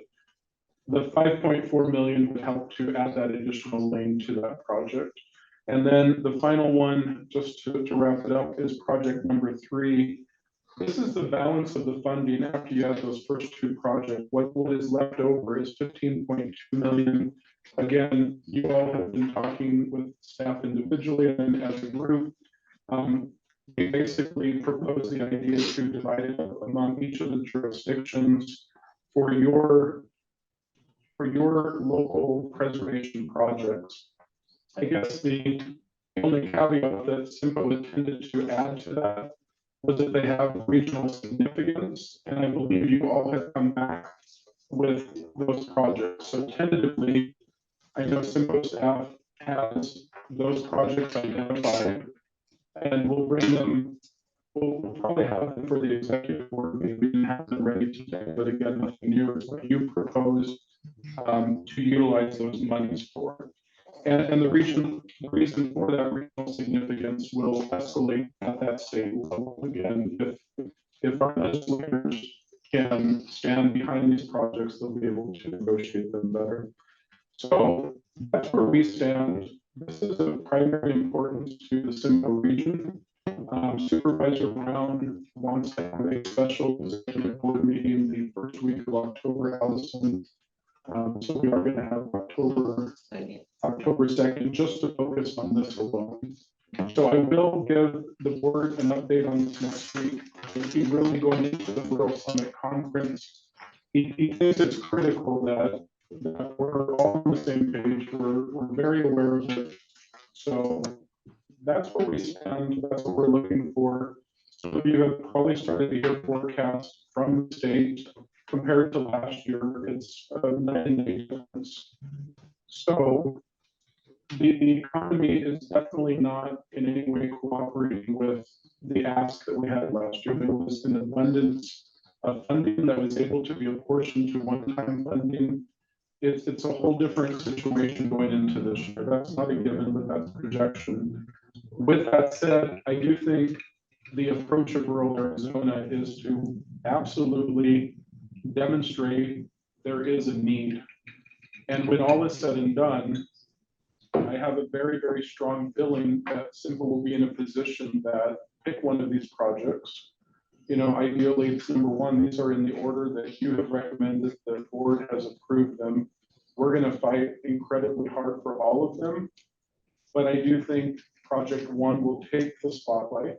E: The 5.4 million would help to add that additional lane to that project. And then the final one, just to wrap it up, is project number 3. This is the balance of the funding after you have those first 2 projects. What is left over is 15.2 million. Again, you all have been talking with staff individually and as a group. We basically propose the idea to divide it up among each of the jurisdictions for your local preservation projects. I guess the only caveat that CYMPO intended to add to that was that they have regional significance, and I believe you all have come back with those projects. So tentatively, I know CYMPO staff has those projects identified, and we'll bring them. We'll probably have them for the executive board. We didn't have them ready today, but again, nothing new is what you proposed to utilize those monies for. And the reason for that regional significance will escalate at that state level. Again, if our legislators can stand behind these projects, they'll be able to negotiate them better. So that's where we stand. This is of primary importance to the CYMPO region. Supervisor Brown wants to have a special executive board meeting the first week of October, Allison. So we are going to have October 2nd just to focus on this alone. So I will give the board an update on this next week. If he's really going into the Rural Summit Conference, he thinks it's critical that we're all on the same page. We're very aware of it. So that's where we stand. That's what we're looking for. Some of you have probably started to hear forecasts from the state. Compared to last year, it's a night and day difference. So the economy is definitely not in any way cooperating with the ask that we had last year. There was an abundance of funding that was able to be apportioned to one-time funding. It's a whole different situation going into this year. That's not a given, but that's projection. With that said, I do think the approach of rural Arizona is to absolutely demonstrate there is a need. And when all is said and done, I have a very, very strong feeling that CYMPO will be in a position that pick one of these projects. You know, ideally, it's number 1, these are in the order that you have recommended, the board has approved them. We're going to fight incredibly hard for all of them. But I do think project 1 will take the spotlight.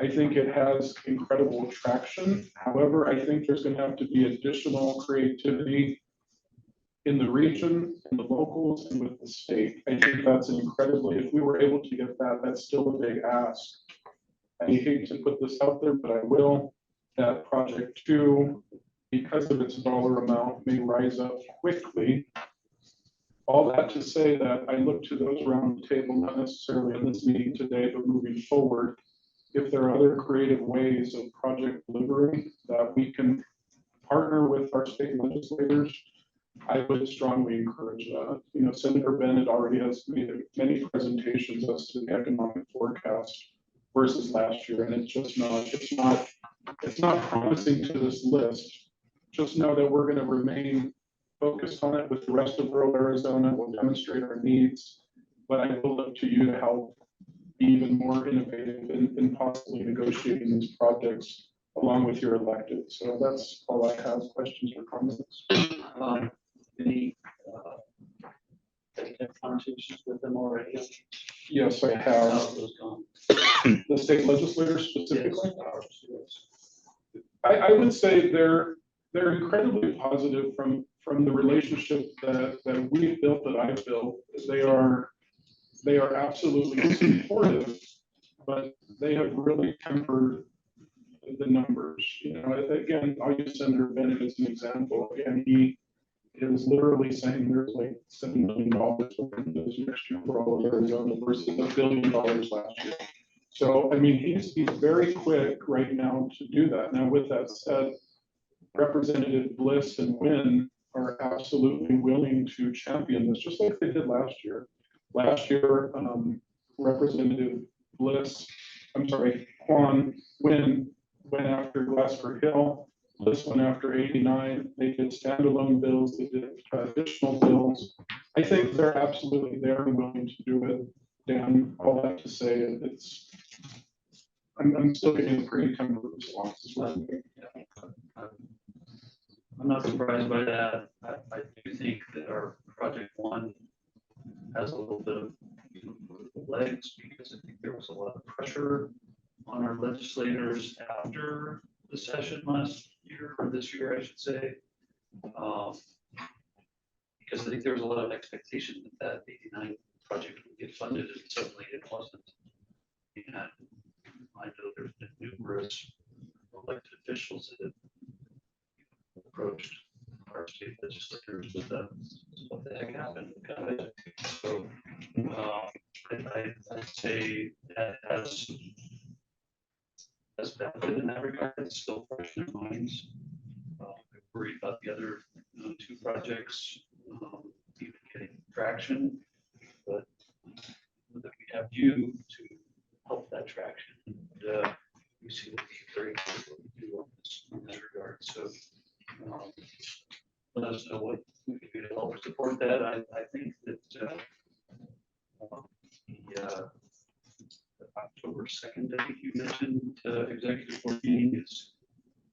E: I think it has incredible traction. However, I think there's going to have to be additional creativity in the region, in the locals, and with the state. I think that's incredibly, if we were able to get that, that's still a big ask. I hate to put this out there, but I will, that project 2, because of its dollar amount, may rise up quickly. All that to say that I look to those around the table, not necessarily in this meeting today, but moving forward, if there are other creative ways of project delivery that we can partner with our state legislators, I would strongly encourage that. You know, Senator Bennett already has made many presentations as to the economic forecast versus last year, and it's not promising to this list. Just know that we're going to remain focused on it with the rest of rural Arizona. We'll demonstrate our needs, but I will look to you to help be even more innovative in possibly negotiating these projects along with your elected. So that's all I have. Questions or comments?
B: Any conversations with them already?
E: Yes, I have.
B: How's those gone?
E: The state legislators specifically.
B: Yes.
E: I would say they're incredibly positive from the relationship that we've built, that I've built. They are absolutely supportive, but they have really tempered the numbers. You know, again, I'll use Senator Bennett as an example. Again, he is literally saying there's like $7 million within this next year for all of Arizona versus $1 billion last year. So, I mean, he's very quick right now to do that. Now, with that said, Representative Bliss and Wynn are absolutely willing to champion this, just like they did last year. Last year, Representative Juan Wynn went after Glasper Hill. Bliss went after 89. They did standalone bills. They did additional bills. I think they're absolutely there and willing to do it. Dan, all that to say, I'm still getting a pretty tempered response.
B: I'm not surprised by that. I do think that our project one has a little bit of legs because I think there was a lot of pressure on our legislators after the session last year, or this year, I should say. Because I think there was a lot of expectation that 89 project would get funded, and suddenly it wasn't. And I know there's been numerous elected officials that have approached our state legislators with what the heck happened. So I'd say that has benefited in that regard. It's still fresh in their minds. I'm worried about the other two projects even getting traction, but that we have you to help that traction. And we see what we very do in this regard. So let us know what we can do to help support that. I think that the October 2nd, I think you mentioned, executive board meeting is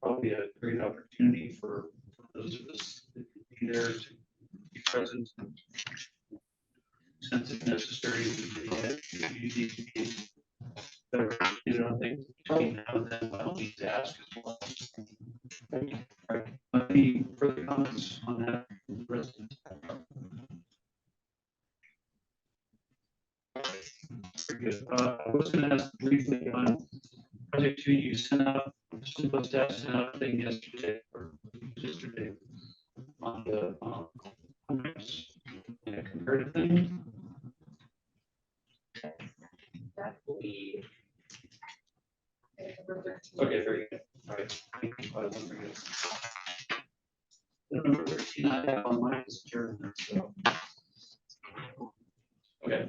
B: probably a great opportunity for those of us that can be there to be present. Since it's necessary, we need to be better educated on things between now and then. I don't need to ask as well. Any further comments on that, President? Very good. I was going to ask briefly on project 2. You sent out, CYMPO staff sent out a thing yesterday on the comparative thing. Okay, very good. All right. Number 13 I have on mine is adjournment. So. Okay.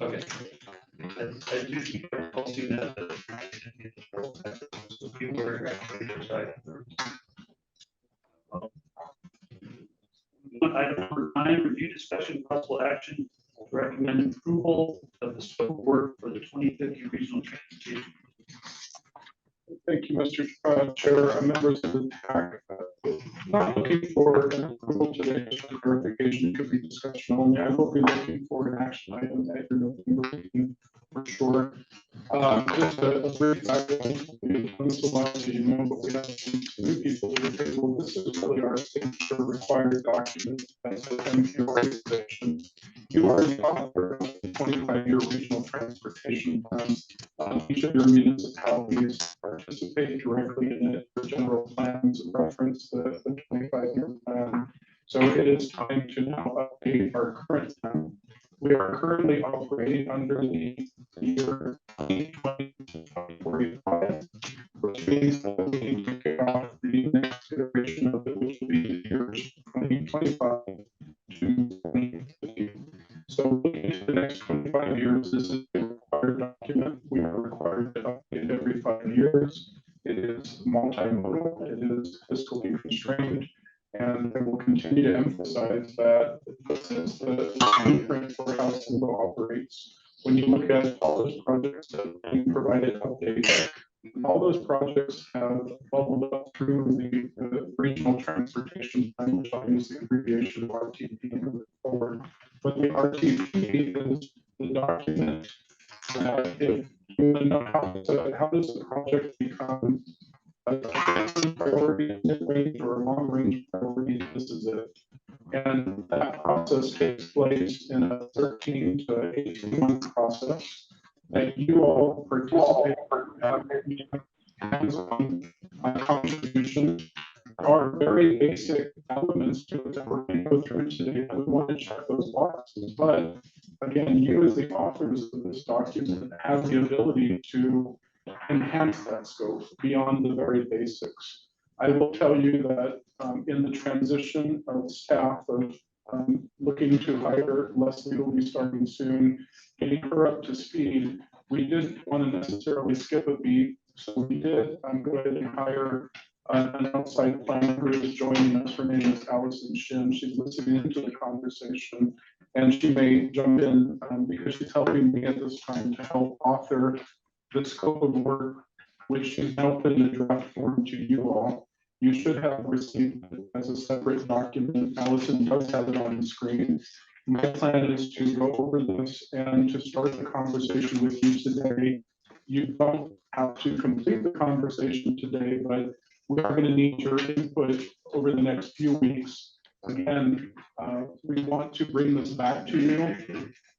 B: Okay. I do keep posting that. So people are actually excited. Item number 9, review, discussion, possible action, recommend approval of the scope of work for the 2050 regional transportation.
E: Thank you, Mr. Chair, members of the TAC. Not looking for an approval today, just for clarification, could be discussion only. I will be looking for an action item at your November meeting for sure. Just a brief background. We've done this a lot, as you know, but we have some new people to the table. This is really our signature required document as the MPO organization. You are the author of the 25-year regional transportation plan. Each of your municipalities participate directly in it. The general plans reference the 25-year plan. So it is time to now update our current plan. We are currently operating under the year 2020 to 2045, which means that we need required document. We are required to update every 5 years. It is multimodal, it is fiscally constrained, and I will continue to emphasize that this is the blueprint for how CYMPO operates. When you look at all those projects that are being provided updates, all those projects have bubbled up through the regional transportation plan, which I'll use the abbreviation of RTP moving forward. But the RTP is the document that if you want to know how does the project become a priority, mid-range, or a long-range priority, this is it. And that process takes place in a 13 to 18-month process that you all participate hands-on contribution. There are very basic elements to it that we're going to go through today. I would want to check those boxes, but again, you as the authors of this document have the ability to enhance that scope beyond the very basics. I will tell you that in the transition of staff of looking to hire, Leslie will be starting soon, getting her up to speed. We didn't want to necessarily skip a beat, so we did go ahead and hire an outside planner who is joining us. Her name is Allison Shin. She's listening into the conversation, and she may jump in because she's helping me at this time to help author the scope of work, which she's now put in a draft form to you all. You should have received it as a separate document. Allison does have it on the screen. My plan is to go over this and to start the conversation with you today. You don't have to complete the conversation today, but we are going to need your input over the next few weeks. Again, we want to bring this back to you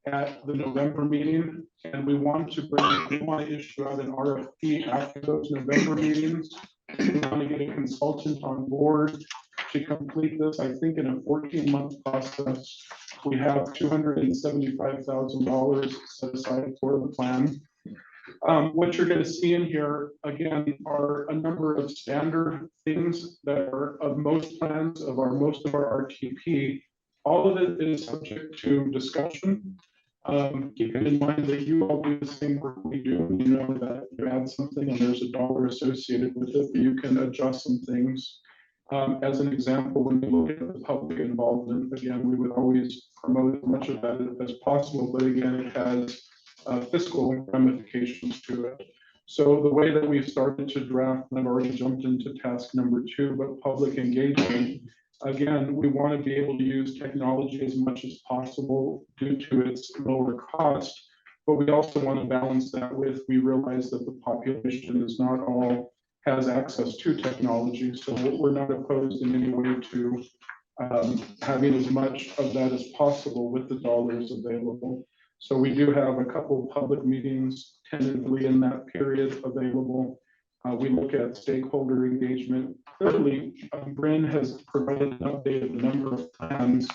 E: at the November meeting, and we want to issue out an RFP after those November meetings. We want to get a consultant on board to complete this. I think in a 14-month process, we have $275,000 set aside for the plan. What you're going to see in here, again, are a number of standard things that are of most plans of most of our RTP. All of it is subject to discussion. Keeping in mind that you all do the same work we do. You know that you add something and there's a dollar associated with it, but you can adjust some things. As an example, when we look at the public involvement, again, we would always promote as much of that as possible, but again, it has fiscal ramifications to it. So the way that we've started to draft, and I've already jumped into task number 2, but public engagement, again, we want to be able to use technology as much as possible due to its lower cost, but we also want to balance that with, we realize that the population is not all has access to technology, so we're not opposed in any way to having as much of that as possible with the dollars available. So we do have a couple of public meetings tentatively in that period available. We look at stakeholder engagement. Clearly, Bryn has provided an update of the number of plans.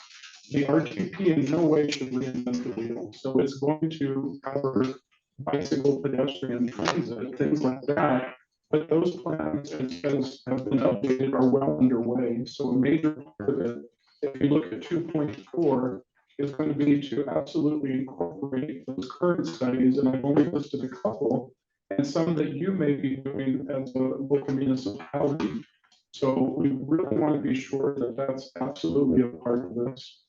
E: The RTP in no way should reinvent the wheel. So it's going to cover bicycle, pedestrian, transit, things like that. But those plans, as have been updated, are well underway. So a major part of it, if you look at 2.4, is going to be to absolutely incorporate those current studies, and I've only listed a couple, and some that you may be doing as a local municipality. So we really want to be sure that that's absolutely a part of this.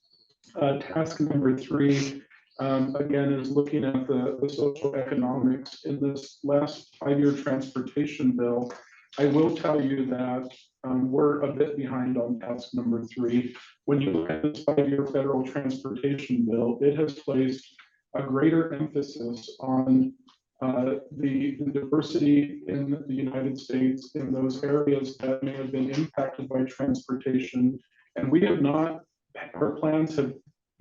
E: Task number 3, again, is looking at the social economics in this last 5-year transportation bill. I will tell you that we're a bit behind on task number 3. When you look at this 5-year federal transportation bill, it has placed a greater emphasis on the diversity in the United States in those areas that may have been impacted by transportation. And we have not, our plans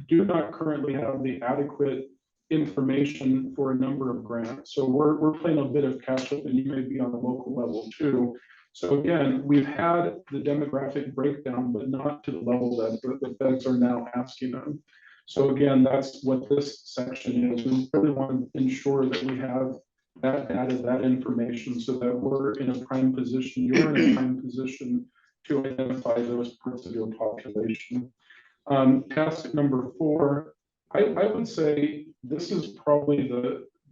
E: do not currently have the adequate information for a number of grants. So we're playing a bit of catch up, and you may be on the local level too. So again, we've had the demographic breakdown, but not to the level that the feds are now asking them. So again, that's what this section is. We really want to ensure that we have that data, that information, so that we're in a prime position, you're in a prime position to identify those parts of your population. Task number 4, I would say this is probably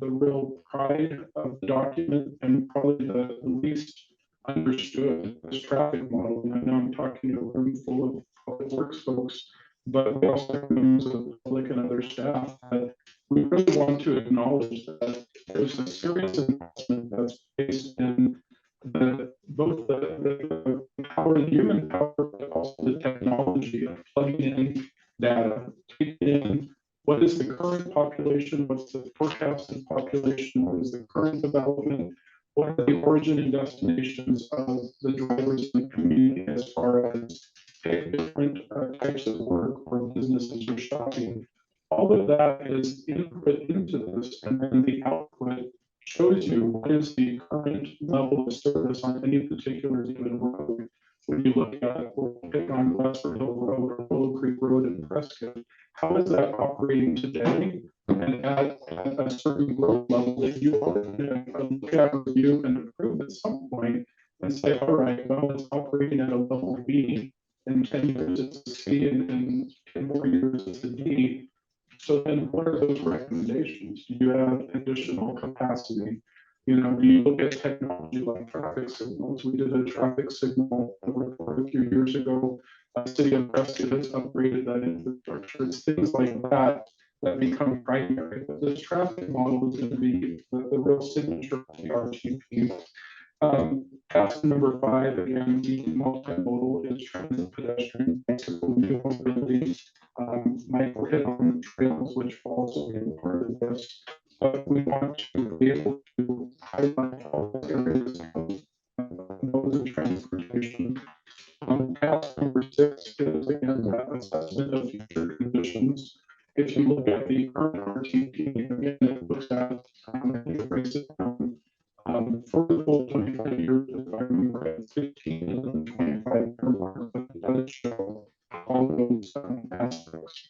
E: the real pride of the document and probably the least understood this traffic model. And I know I'm talking to a room full of public works folks, but we also have members of the public and other staff that we really want to acknowledge that there's a serious investment that's based in both the power, the human power, but also the technology of plugging in data, taking in what is the current population, what's the forecasted population, what is the current development, what are the origin and destinations of the drivers in the community as far as different types of work or businesses or shopping. All of that is input into this, and then the output shows you what is the current level of service on any particular given road. When you look at, we're picking on Glasser Hill Road or Willow Creek Road in Prescott, how is that operating today? And at a certain growth level that you are going to look at, review, and improve at some point and say, all right, well, it's operating at a level B. In 10 years, it's a C, and in 10 more years, it's a D. So then what are those recommendations? Do you have additional capacity? You know, do you look at technology like traffic signals? We did a traffic signal report a few years ago. City of Prescott has upgraded that infrastructure. It's things like that that become primary. But this traffic model is going to be the real signature of the RTP. Task number 5, again, the multimodal is transit, pedestrian, bicycle, mobility. Michael hit on trails, which also be part of this. But we want to be able to highlight all the areas of modes of transportation. Task number 6 is again that assessment of future conditions. If you look at the current RTP, again, it looks at, it breaks it down for the full 25 years, if I remember, at 15 and 25-year mark, but it does show all those aspects.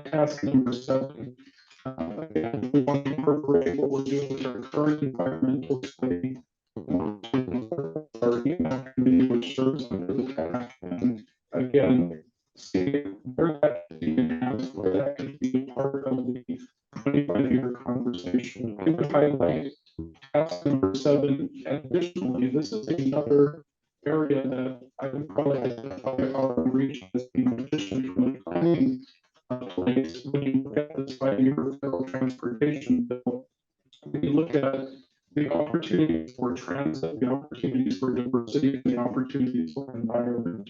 E: Task number 7, again, we want to incorporate what we're doing with our current environmental study, our EMAC committee, which serves under the TAC, and again, see where that can be enhanced, where that can be part of the 25-year conversation. I would highlight task number 7. Additionally, this is another area that I would probably identify our region as being addition from a planning place. When you look at this 5-year federal transportation bill, when you look at the opportunities for transit, the opportunities for diversity, the opportunities for environment,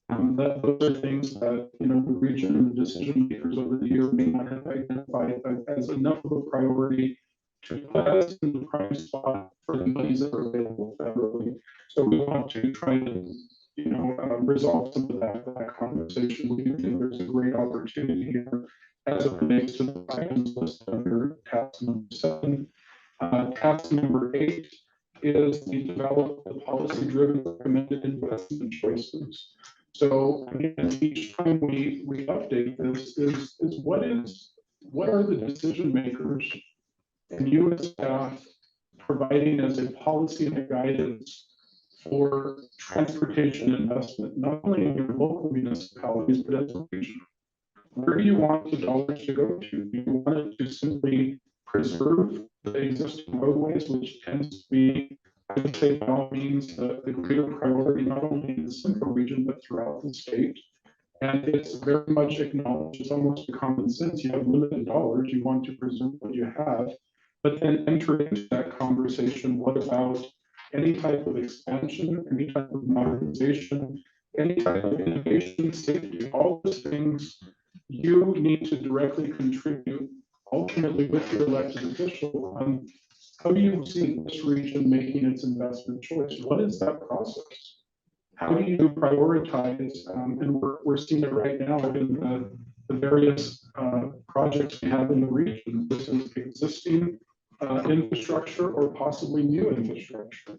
E: that those are things that, you know, the region and the decision makers over the year may not have identified as enough of a priority to put us in the prime spot for the monies that are available federally. So we want to try to, you know, resolve some of that conversation. We think there's a great opportunity here as it relates to the items listed under task number 7. Task number 8 is the develop the policy-driven recommended investment choices. So again, each time we update this is what are the decision makers and you as staff providing as a policy and a guidance for transportation investment, not only in your local municipalities, but as a region. Where do you want the dollars to go to? Do you want it to simply preserve the existing roadways, which tends to be, I would say, by all means, the greater priority, not only in the central region, but throughout the state? And it's very much acknowledged, it's almost a common sense. You have limited dollars, you want to preserve what you have. But then enter into that conversation, what about any type of expansion, any type of modernization, any type of innovation, safety, all those things you need to directly contribute ultimately with your elected official on how do you see this region making its investment choice? What is that process? How do you prioritize? And we're seeing it right now in the various projects we have in the region. This is existing infrastructure or possibly new infrastructure.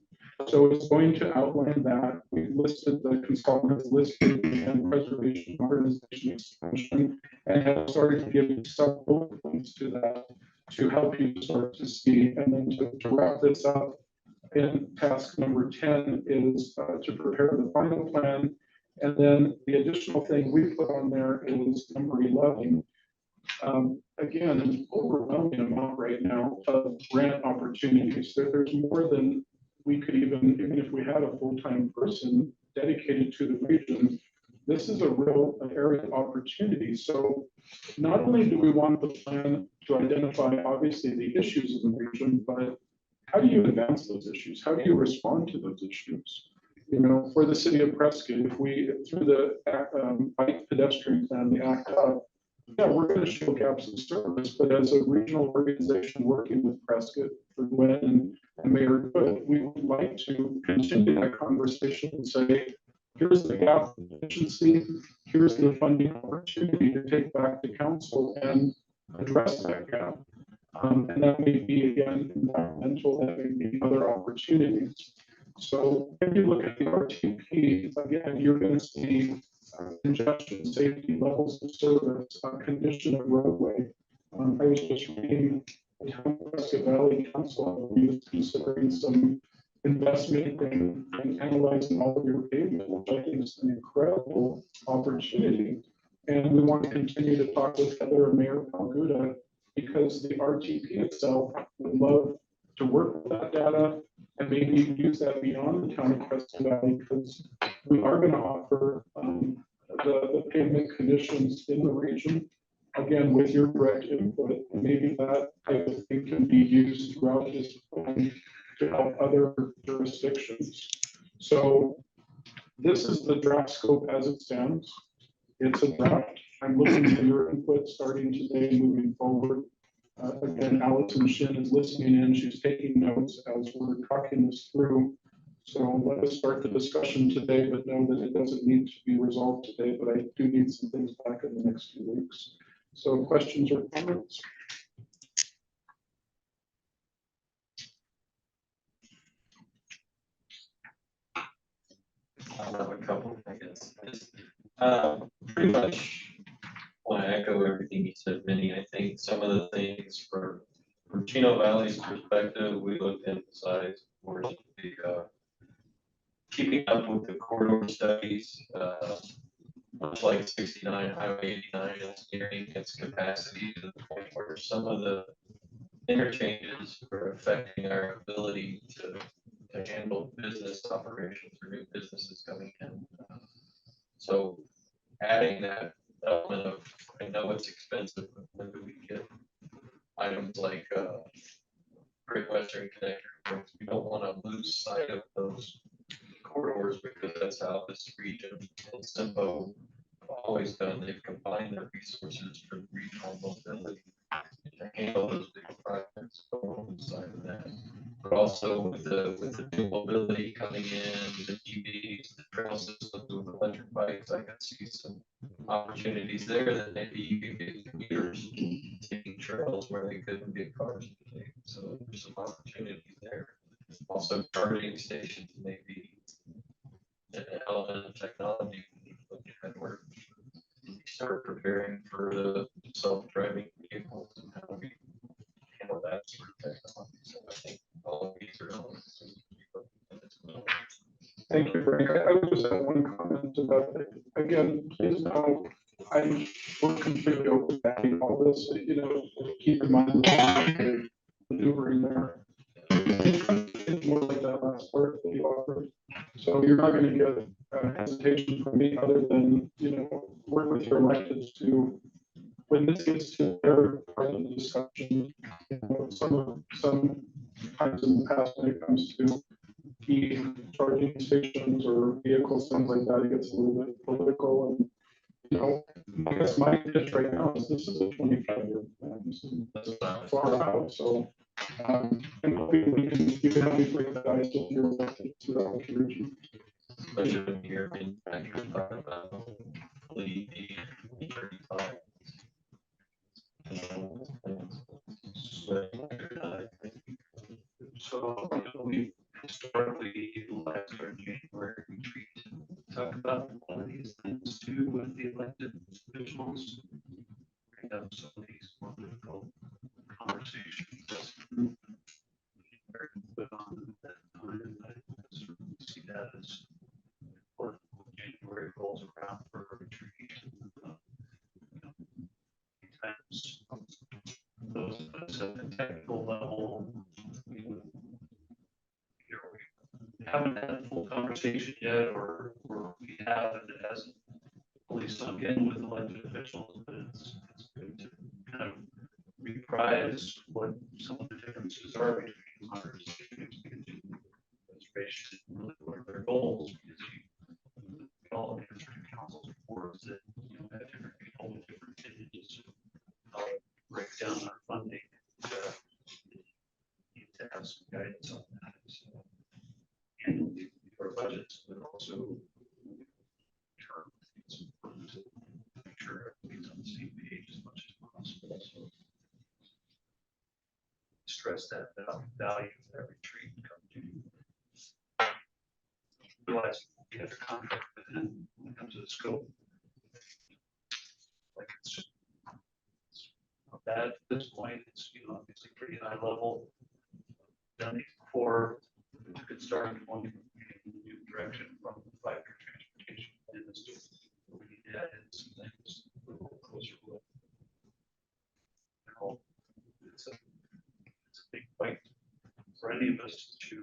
E: So it's going to outline that. We've listed the consultants listed and preservation, modernization, expansion, and have started to give you some bullet points to that to help you start to see. And then to wrap this up, in task number 10 is to prepare the final plan. And then the additional thing we put on there is number 11, Again, an overwhelming amount right now of grant opportunities. There's more than we could even if we had a full-time person dedicated to the region, this is a real area of opportunity. So not only do we want the plan to identify obviously the issues of the region, but how do you advance those issues? How do you respond to those issues? You know, for the city of Prescott, if we, through the bike pedestrian plan, the ACT Hub, yeah, we're going to show gaps in service, but as a regional organization working with Prescott, for Gwen and Mayor Good, we would like to continue that conversation and say, here's the gap in efficiency, here's the funding opportunity to take back to council and address that gap. And that may be, again, environmental, that may be other opportunities. So when you look at the RTP, again, you're going to see congestion, safety, levels of service, condition of roadway. I was just reading the town of Prescott Valley Council is considering some investment in analyzing all of your pavement, which I think is an incredible opportunity. And we want to continue to talk with Heather and Mayor Palguda because the RTP itself would love to work with that data and maybe use that beyond the town of Prescott Valley, because we are going to offer the pavement conditions in the region, again, with your direct input. Maybe that type of thing can be used throughout this plan to help other jurisdictions. So this is the draft scope as it stands. It's a draft. I'm looking for your input starting today, moving forward. Again, Allison Shin is listening in. She's taking notes as we're talking this through. So let us start the discussion today, but know that it doesn't need to be resolved today, but I do need some things back in the next few weeks. So questions or comments?
F: I'll have a couple, I guess. Pretty much want to echo everything you said, Vinny. I think some of the things from Chino Valley's perspective, we looked to emphasize, of course, the keeping up with the corridor studies, much like 69, Highway 89 is nearing its capacity to the point where some of the interchanges are affecting our ability to handle business operations or new businesses coming in. So adding that element of, I know it's expensive, but when do we get items like Great Western Connector? We don't want to lose sight of those corridors because that's how this region and CYMPO have always done. They've combined their resources for regional mobility to handle those big projects on the side of that. But also with the new mobility coming in, the EVs, the trail systems with electric bikes, I can see some opportunities there that maybe you can get commuters taking trails where they couldn't get cars to take. So there's some opportunities there. Also charging stations maybe an element of technology we need to look at where we start preparing for the self-driving vehicles and how we handle that sort of technology. So I think all of these are elements.
E: Thank you, Frank. I would just have one comment about it. Again, please know I will completely overvalue all this. You know, keep in mind the maneuvering there. It's more like that last part that you offered. So you're not going to get hesitation from me other than, you know, work with your electeds to, when this gets to their part of the discussion, you know, some times in the past when it comes to key charging stations or vehicles, things like that, it gets a little bit political. And, you know, I guess my pitch right now is this is a 25-year plan. This is far out. So, and hopefully you can help me break that ice with your elected throughout the region.
F: Especially when you're in talking about the 35.
B: So we historically utilized our January retreat to talk about all of these things too with the elected officials. Bring up some of these more difficult conversations. But on that time, I certainly see that as important. January rolls around for a retreat. Sometimes guess at the technical level, we haven't had a full conversation yet, or we have, and it hasn't fully sunk in with elected officials, but it's good to kind of reprise what some of the differences are between Congress and reservation, and really what are their goals, because you all the different councils reports that have different people with different opinions, break down our funding. Need to have some guidance on that. So, and our budgets, but also term, it's important to make sure everybody's on the same page as much as possible. So stress that value of every tree come to. Realize we have a contract with them when it comes to the scope. Like it's not bad at this point. It's obviously pretty high level. Done it before. We took it started one new direction from the 5-year transportation plan. We need to add in some things a little closer to it. It's a big fight for any of us to.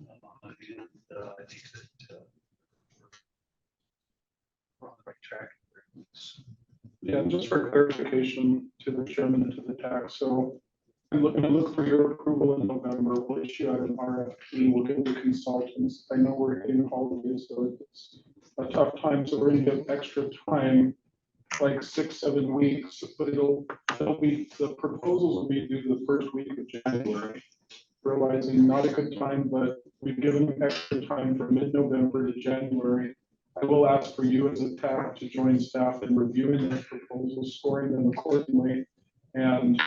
B: And I think that we're on the right track.
E: Yeah, just for clarification to the chairman and to the TAC. So I'm looking to look for your approval in November. We'll issue out an RFP. We'll get the consultants. I know we're hitting holidays, so it's a tough time. So we're going to get extra time, like 6-7 weeks, but it'll be, the proposals will be due the first week of January. Realizing not a good time, but we've given extra time from mid-November to January. I will ask for you as a TAC to join staff in reviewing the proposals, scoring them accordingly. And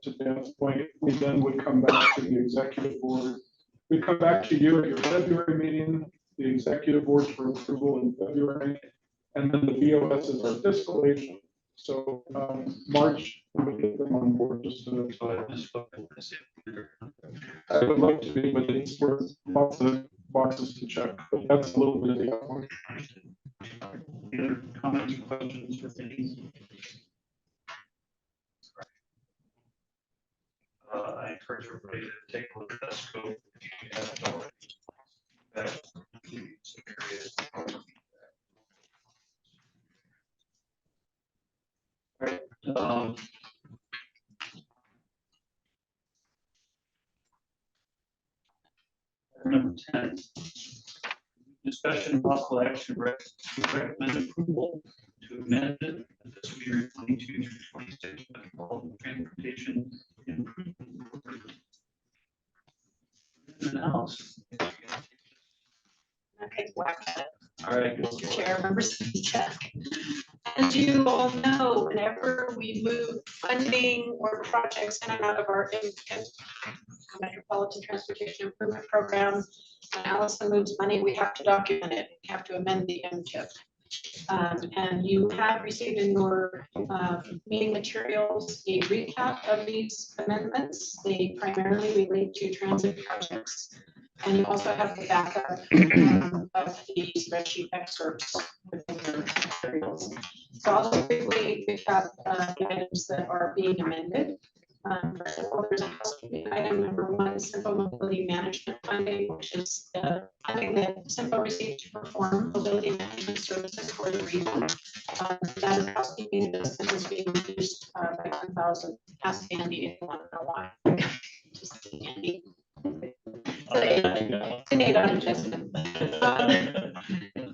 E: to Dan's point, we then would come back to the executive board. We come back to you at your February meeting, the executive board for approval in February, and then the BOS is our fiscal agent. So March, we get them on board just to. I would like to be, but it's worth lots of boxes to check, but that's a little bit of the outline.
B: Either comments or questions or things? I encourage everybody to take a look at that scope. If you haven't already. That's right. Number 10, discussion and possible action to recommend approval to amend the fiscal year 22 through 26 metropolitan transportation improvement program. Analysis.
H: Okay, whack it.
B: All right.
H: Mr. Chair, members of the TAC. As you all know, whenever we move funding or projects in and out of our Metropolitan Transportation Improvement Program, when Allison moves money, we have to document it. We have to amend the MTIP. And you have received in your meeting materials a recap of these amendments. They primarily relate to transit projects. And you also have the backup of the spreadsheet excerpts within your materials. So I'll just quickly recap the items that are being amended. First of all, there's a housekeeping item number 1, CYMPO mobility management funding, which is funding that CYMPO received to perform mobility management services for the region. That is housekeeping assistance is being reduced by 1,000. Ask Andy if you want to know why. Just Andy. An add-on adjustment.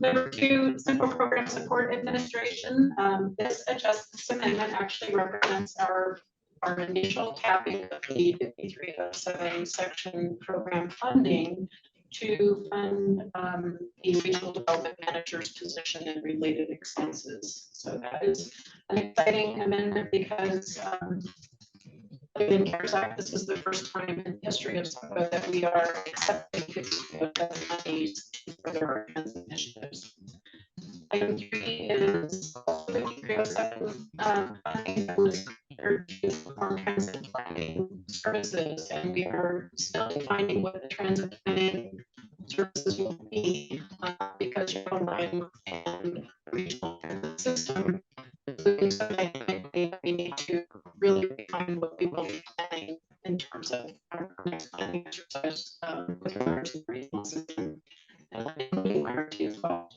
H: Number 2, CYMPO program support administration. This amendment actually represents our initial tapping of the 5307 section program funding to fund the regional development manager's position and related expenses. So that is an exciting amendment because in CARES Act, this is the first time in the history of CYMPO that we are accepting 50% monies to further our transit initiatives. Item 3 is also 5307 funding that was to perform transit planning services, and we are still defining what the transit planning services will be because you're online and regional transit system. So we need to really define what we will be planning our next planning exercise with regard to the regional system and including IRT as well.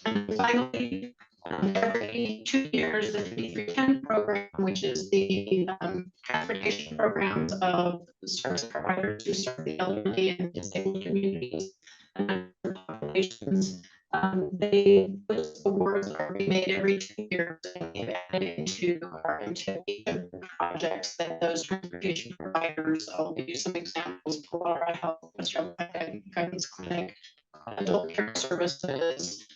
H: And finally, every 2 years, the 310 program, which is the transportation programs of service providers who serve the elderly and disabled communities and populations. Those awards are remade every 2 years, and they've added into our MTIP projects that those transportation providers. I'll give you some examples: Polara Health, Western Guidance Clinic, adult care services,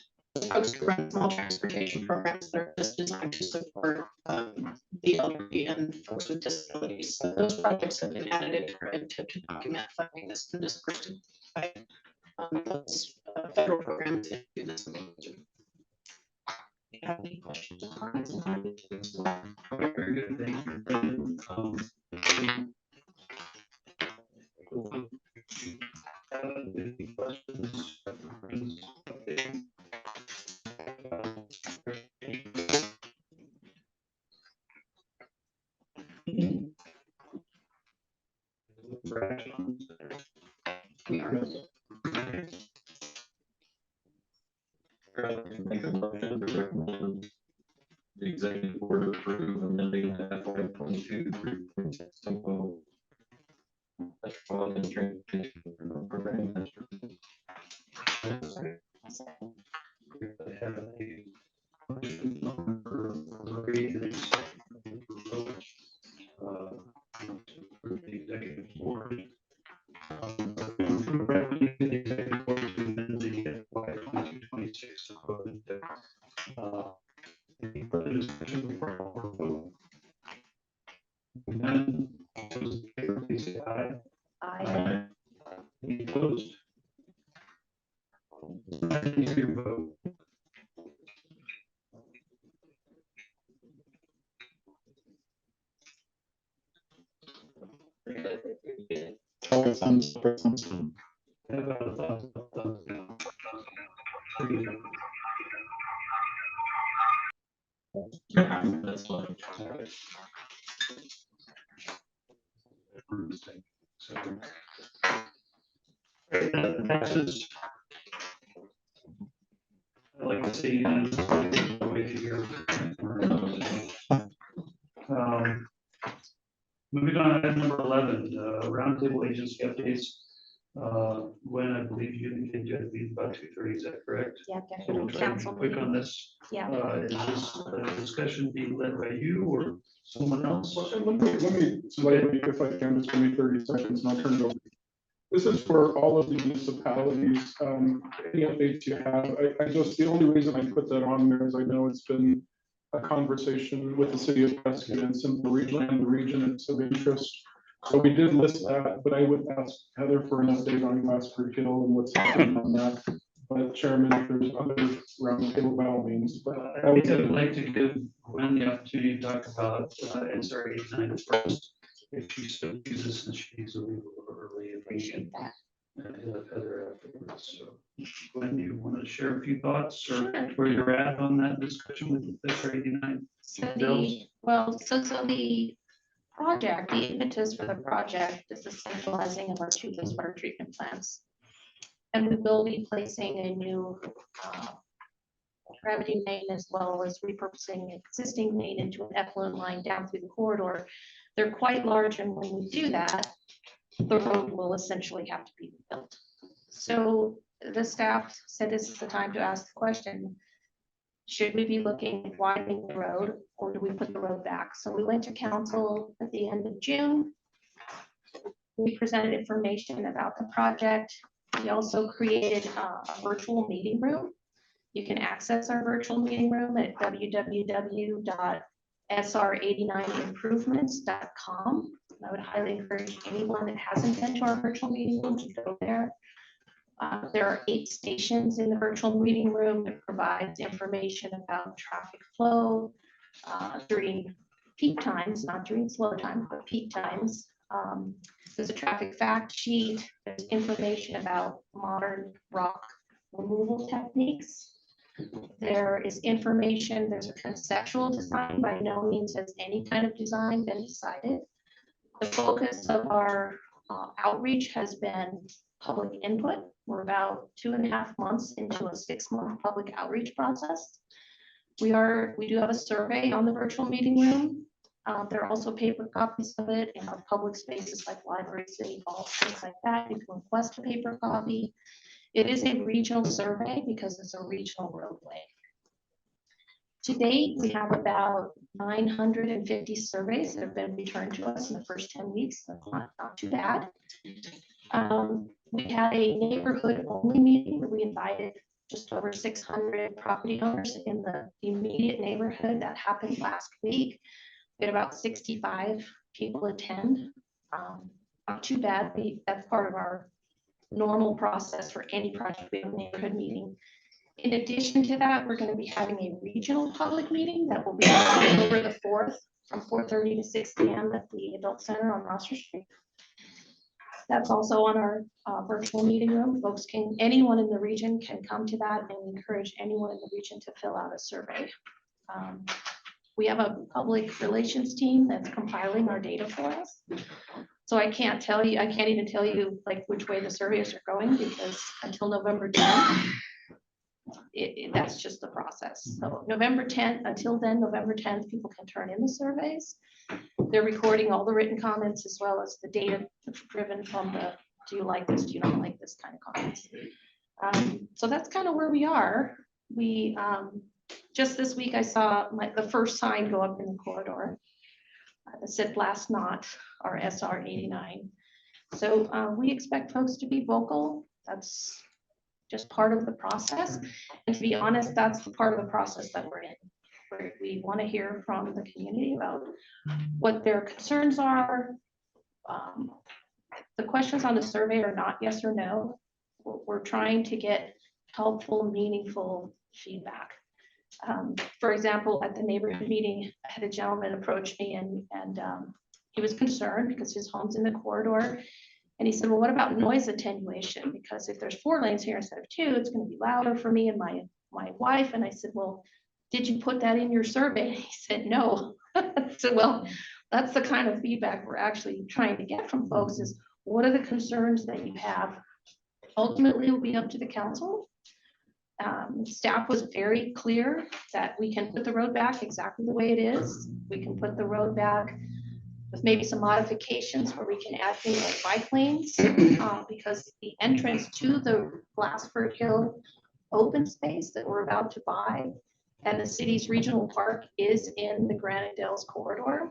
H: folks who run small transportation programs that are just designed to support the elderly and folks with disabilities. So those projects have been added into our MTIP to document funding that's been dispersed by those federal programs into this. Have any questions?
B: Very good, thank you, Brendan. Any questions?
F: Make a motion to recommend the executive board approve amending the FY 22 CYMPO metropolitan transportation program.
B: I have a motion for Lori and a second for Roach, to approve the executive board. Recommending the executive board to amend the FY 2026 quote. Any further discussion before I call for a vote? None, all those in favor, please say aye.
G: I,
B: Any opposed? Thank you for your vote. How about a thumbs down? Pretty good.
F: That's fine.
B: All right. Approved, thank you. So, that passes. I'd like to see wait here. Moving on to item number 11, roundtable agency updates. When I believe you indicated you had to be about 2:30, is that correct?
G: yeah,
B: So we'll
G: definitely
B: try to be
G: council
B: quick on
G: meeting.
B: this.
G: Yeah.
B: Is this discussion being led by you or someone else?
E: Let me slightly, if I can, just give me 30 seconds and I'll turn it over. This is for all of the municipalities. Any updates you have, I just, the only reason I put that on there is I know it's been a conversation with the city of Prescott and some of the region, it's of interest. So we did list that, but I would ask Heather for an update on Glasford Hill and what's happening on that. But Chairman, if there's other roundtable, by all means, but
B: I think I would like to give Gwen the opportunity to talk about NSR 89 first. If she still uses and she's a little early.
G: Appreciate that.
B: Heather afterwards. So Gwen, do you want to share a few thoughts or
I: Sure.
B: where you're at on that discussion with NSR 89?
I: So
B: Bills?
I: the project, the impetus for the project is the centralizing of our two wastewater treatment plants. And we will be placing a new gravity main as well as repurposing existing main into an effluent line down through the corridor. They're quite large, and when we do that, the road will essentially have to be built. So the staff said this is the time to ask the question, should we be looking at widening the road or do we put the road back? So we went to council at the end of June. We presented information about the project. We also created a virtual meeting room. You can access our virtual meeting room at www.sr89improvements.com. I would highly encourage anyone that hasn't been to our virtual meeting room to go there. There are 8 stations in the virtual meeting room that provides information about traffic flow during peak times, not during slow time, but peak times. There's a traffic fact sheet, there's information about modern rock removal techniques. There is information, there's a conceptual design, by no means has any kind of design been decided. The focus of our outreach has been public input. We're about 2.5 months into a 6-month public outreach process. We do have a survey on the virtual meeting room. There are also paper copies of it in our public spaces like library, city hall, things like that. You can request a paper copy. It is a regional survey because it's a regional roadway. To date, we have about 950 surveys that have been returned to us in the first 10 weeks. That's not too bad. We had a neighborhood only meeting where we invited just over 600 property owners in the immediate neighborhood. That happened last week. We had about 65 people attend. Not too bad. That's part of our normal process for any project. We have a neighborhood meeting. In addition to that, we're going to be having a regional public meeting that will be on October the 4th from 4:30 to 6 p.m. at the Adult Center on Rosser Street. That's also on our virtual meeting room. Folks anyone in the region can come to that, and we encourage anyone in the region to fill out a survey. We have a public relations team that's compiling our data for us. So I can't even tell you like which way the surveys are going because until November 10th, that's just the process. So November 10th, until then, November 10th, people can turn in the surveys. They're recording all the written comments as well as the data driven from the, do you like this, do you not like this kind of comments. So that's kind of where we are. We, just this week, I saw the first sign go up in the corridor that said "Blast Not," our SR 89. So we expect folks to be vocal. That's just part of the process. And to be honest, that's the part of the process that we're in. Where we want to hear from the community about what their concerns are. The questions on the survey are not yes or no. We're trying to get helpful, meaningful feedback. For example, at the neighborhood meeting, I had a gentleman approach me and he was concerned because his home's in the corridor. And he said, well, what about noise attenuation? Because if there's 4 lanes here instead of 2, it's going to be louder for me and my wife. And I said, well, did you put that in your survey? And he said, no. I said, well, that's the kind of feedback we're actually trying to get from folks is what are the concerns that you have? Ultimately, it will be up to the council. Staff was very clear that we can put the road back exactly the way it is. We can put the road back with maybe some modifications where we can add things like bike lanes because the entrance to the Glassford Hill open space that we're about to buy and the city's regional park is in the Granite Dells corridor.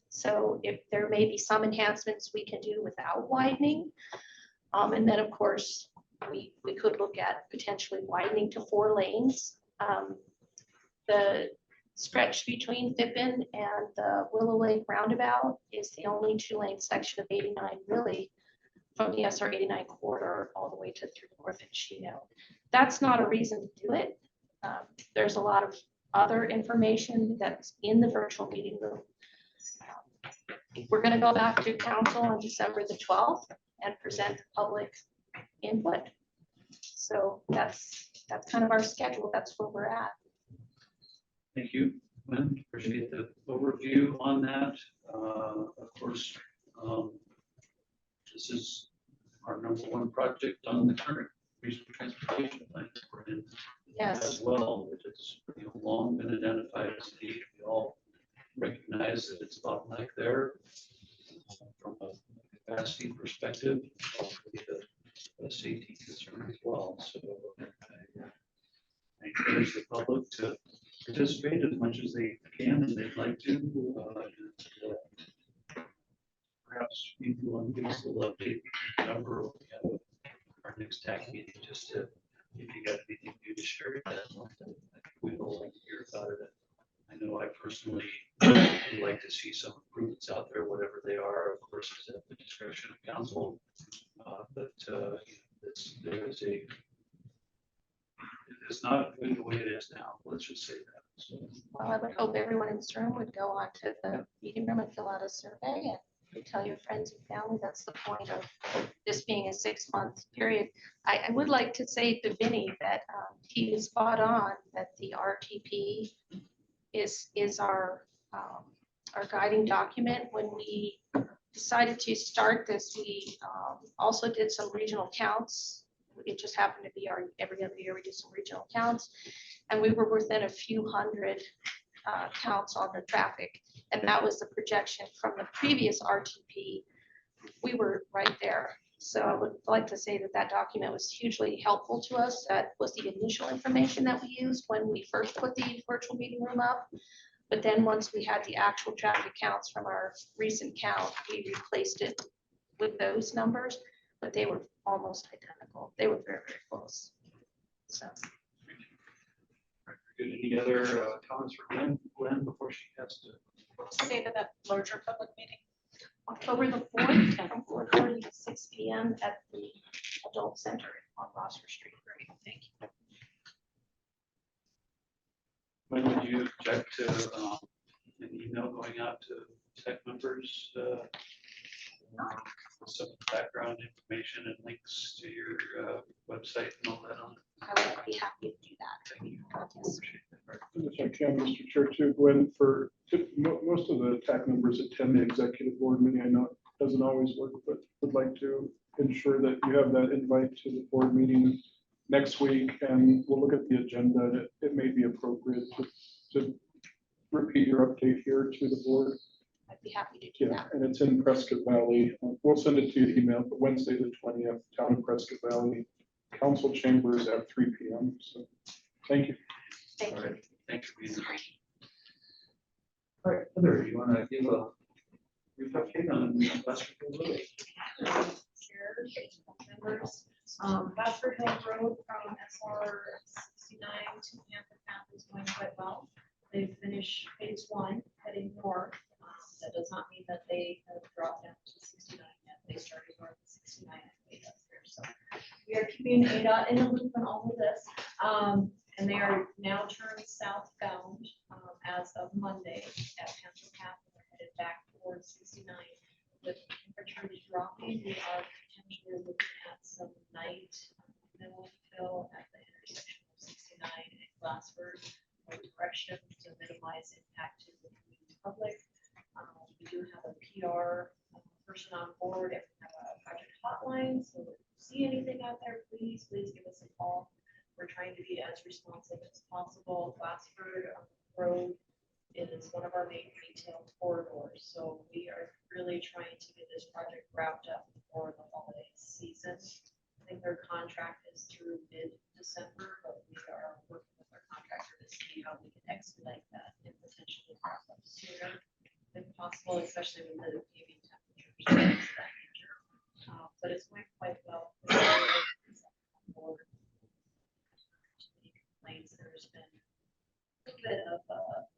I: So if there may be some enhancements we can do without widening. And then of course, we could look at potentially widening to 4 lanes. The stretch between Fippen and the Willow Lake roundabout is the only 2-lane section of 89 really from the SR 89 corridor all the way to through North and Chino. That's not a reason to do it. There's a lot of other information that's in the virtual meeting room. We're going to go back to council on December the 12th and present public input. So that's kind of our schedule. That's where we're at.
B: Thank you, Lynn. Appreciate the overview on that. Of course, this is our #1 project on the current regional transportation plan that we're in.
I: Yes.
B: As well, which has long been identified as a need. We all recognize that it's a bottleneck there from a capacity perspective, a safety concern as well. So I encourage the public to participate as much as they can and they'd like to. Perhaps you want to give us a little update number we have our next TAC meeting, just to, if you got anything new to share with that, we'd all like to hear about it. I know I personally would like to see some improvements out there, whatever they are, of course, is at the discretion of council. But it's not good the way it is now. Let's just say that. So,
I: Well, I would hope everyone in this room would go on to the meeting room and fill out a survey and tell your friends and family. That's the point of this being a 6-month period. I would like to say to Vinny that he is spot on that the RTP is our guiding document when we decided to start this, we also did some regional counts. It just happened to be every other year we do some regional counts. And we were within a few hundred counts on the traffic. And that was the projection from the previous RTP. We were right there. So I would like to say that that document was hugely helpful to us. That was the initial information that we used when we first put the virtual meeting room up. But then once we had the actual traffic counts from our recent count, we replaced it with those numbers, but they were almost identical. They were very, very close. So.
B: Any other comments for Glenn before she has to?
H: Say to that larger public meeting.
I: October the 4th from 4:30 to 6 p.m. at the Adult Center on Rosser Street. Great, thank you.
B: When would you object to an email going out to TAC members? Some background information and links to your website and all that on it.
I: I would be happy to do that.
B: Thank you.
I: Yes.
E: If I can, Mr. Chair, too, Gwen, most of the TAC members attend the executive board meeting. I know it doesn't always work, but would like to ensure that you have that invite to the board meeting next week, and we'll look at the agenda. It may be appropriate to repeat your update here to the board.
I: I'd be happy to do
E: Yeah,
I: that.
E: and it's in Prescott Valley. We'll send it to you email, but Wednesday the 20th, Town of Prescott Valley, Council Chambers at 3 p.m. So thank you.
I: Thank
B: All
I: you.
B: right, thanks for being here. All right, Heather, you want to give a brief update on Western Road?
J: Chair, members, Basford Hill Road from SR 69 to Panther Path is going quite well. They finished phase 1 heading north. That does not mean that they have dropped down to 69 yet. They started north of 69 and way up there. So we are keeping ADOT in the loop on all of this. And they are now turned southbound as of Monday at Panther Path. And they're headed back towards 69. With temperatures dropping, we are potentially looking at some night middle fill at the intersection of 69 and Glassford direction to minimize impact to the public. We do have a PR person on board and we have a project hotline. So if you see anything out there, please give us a call. We're trying to be as responsive as possible. Glassford Road is one of our main retail corridors. So we are really trying to get this project wrapped up before the holiday season. I think their contract is through mid-December, but we are working with our contractor to see how we can expedite that and potentially wrap up sooner if possible, especially with the paving temperatures. But it's going quite well. There's been a bit of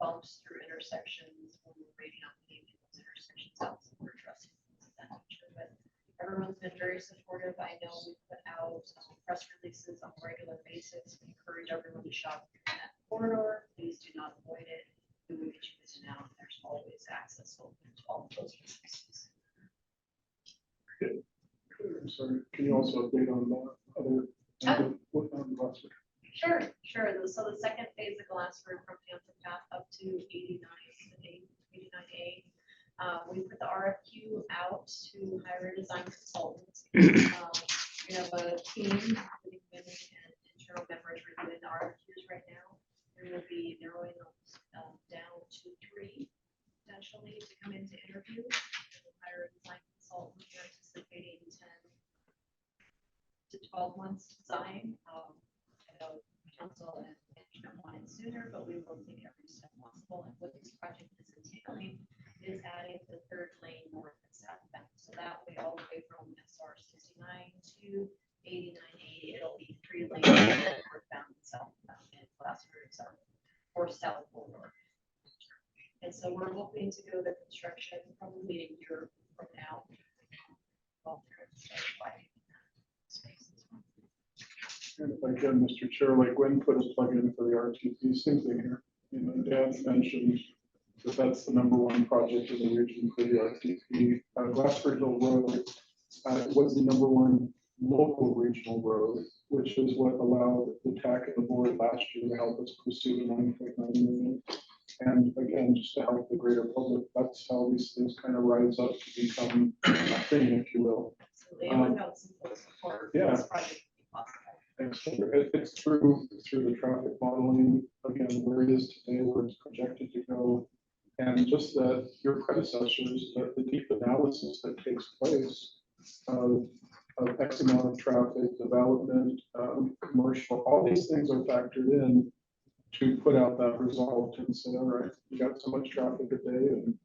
J: bumps through intersections when we're rating on paving those intersections out, so we're addressing things of that nature. But everyone's been very supportive. I know we put out press releases on a regular basis. We encourage everyone to shop in that corridor. Please do not avoid it. We will get you in and out. There's always access open to all of those businesses.
E: Sorry, can you also update on the other what on Glassford?
J: Sure. So the second phase of Glassford from Panther Path up to 89A. We put the RFQ out to hire a design consultant. We have a team, including women and internal members reviewing the RFQs right now. We will be narrowing those down to 3 potentially to come into interview. We'll hire a design consultant. We're anticipating 10 to 12 months design. I know council and management wanted sooner, but we will take every step possible. And what this project is entailing is adding the 3rd lane north and southbound. So that way, all the way from SR 69 to 8980, it'll be 3 lanes northbound and southbound. And Glassford is our 4th south corridor. And so we're hoping to go to construction probably a year from now.
E: And if I can, Mr. Chair, like Gwen put a plug in for the RTP, same thing here. You know, Dan mentioned that that's the #1 project in the region for the RTP. Glassford Hill Road was the #1 local regional road, which is what allowed the TAC and the board last year to help us pursue the $9.9 million. And again, just to help the greater public, that's how these things kind of rise up to become a thing, if you will.
J: Absolutely, and without CYMPO support,
E: Yeah.
J: this project would be possible.
E: It's through the traffic modeling, again, where it is today, where it's projected to go. And just that your predecessors, the deep analysis that takes place of X amount of traffic, development, commercial, all these things are factored in to put out that result and say, all right, you got so much traffic a day and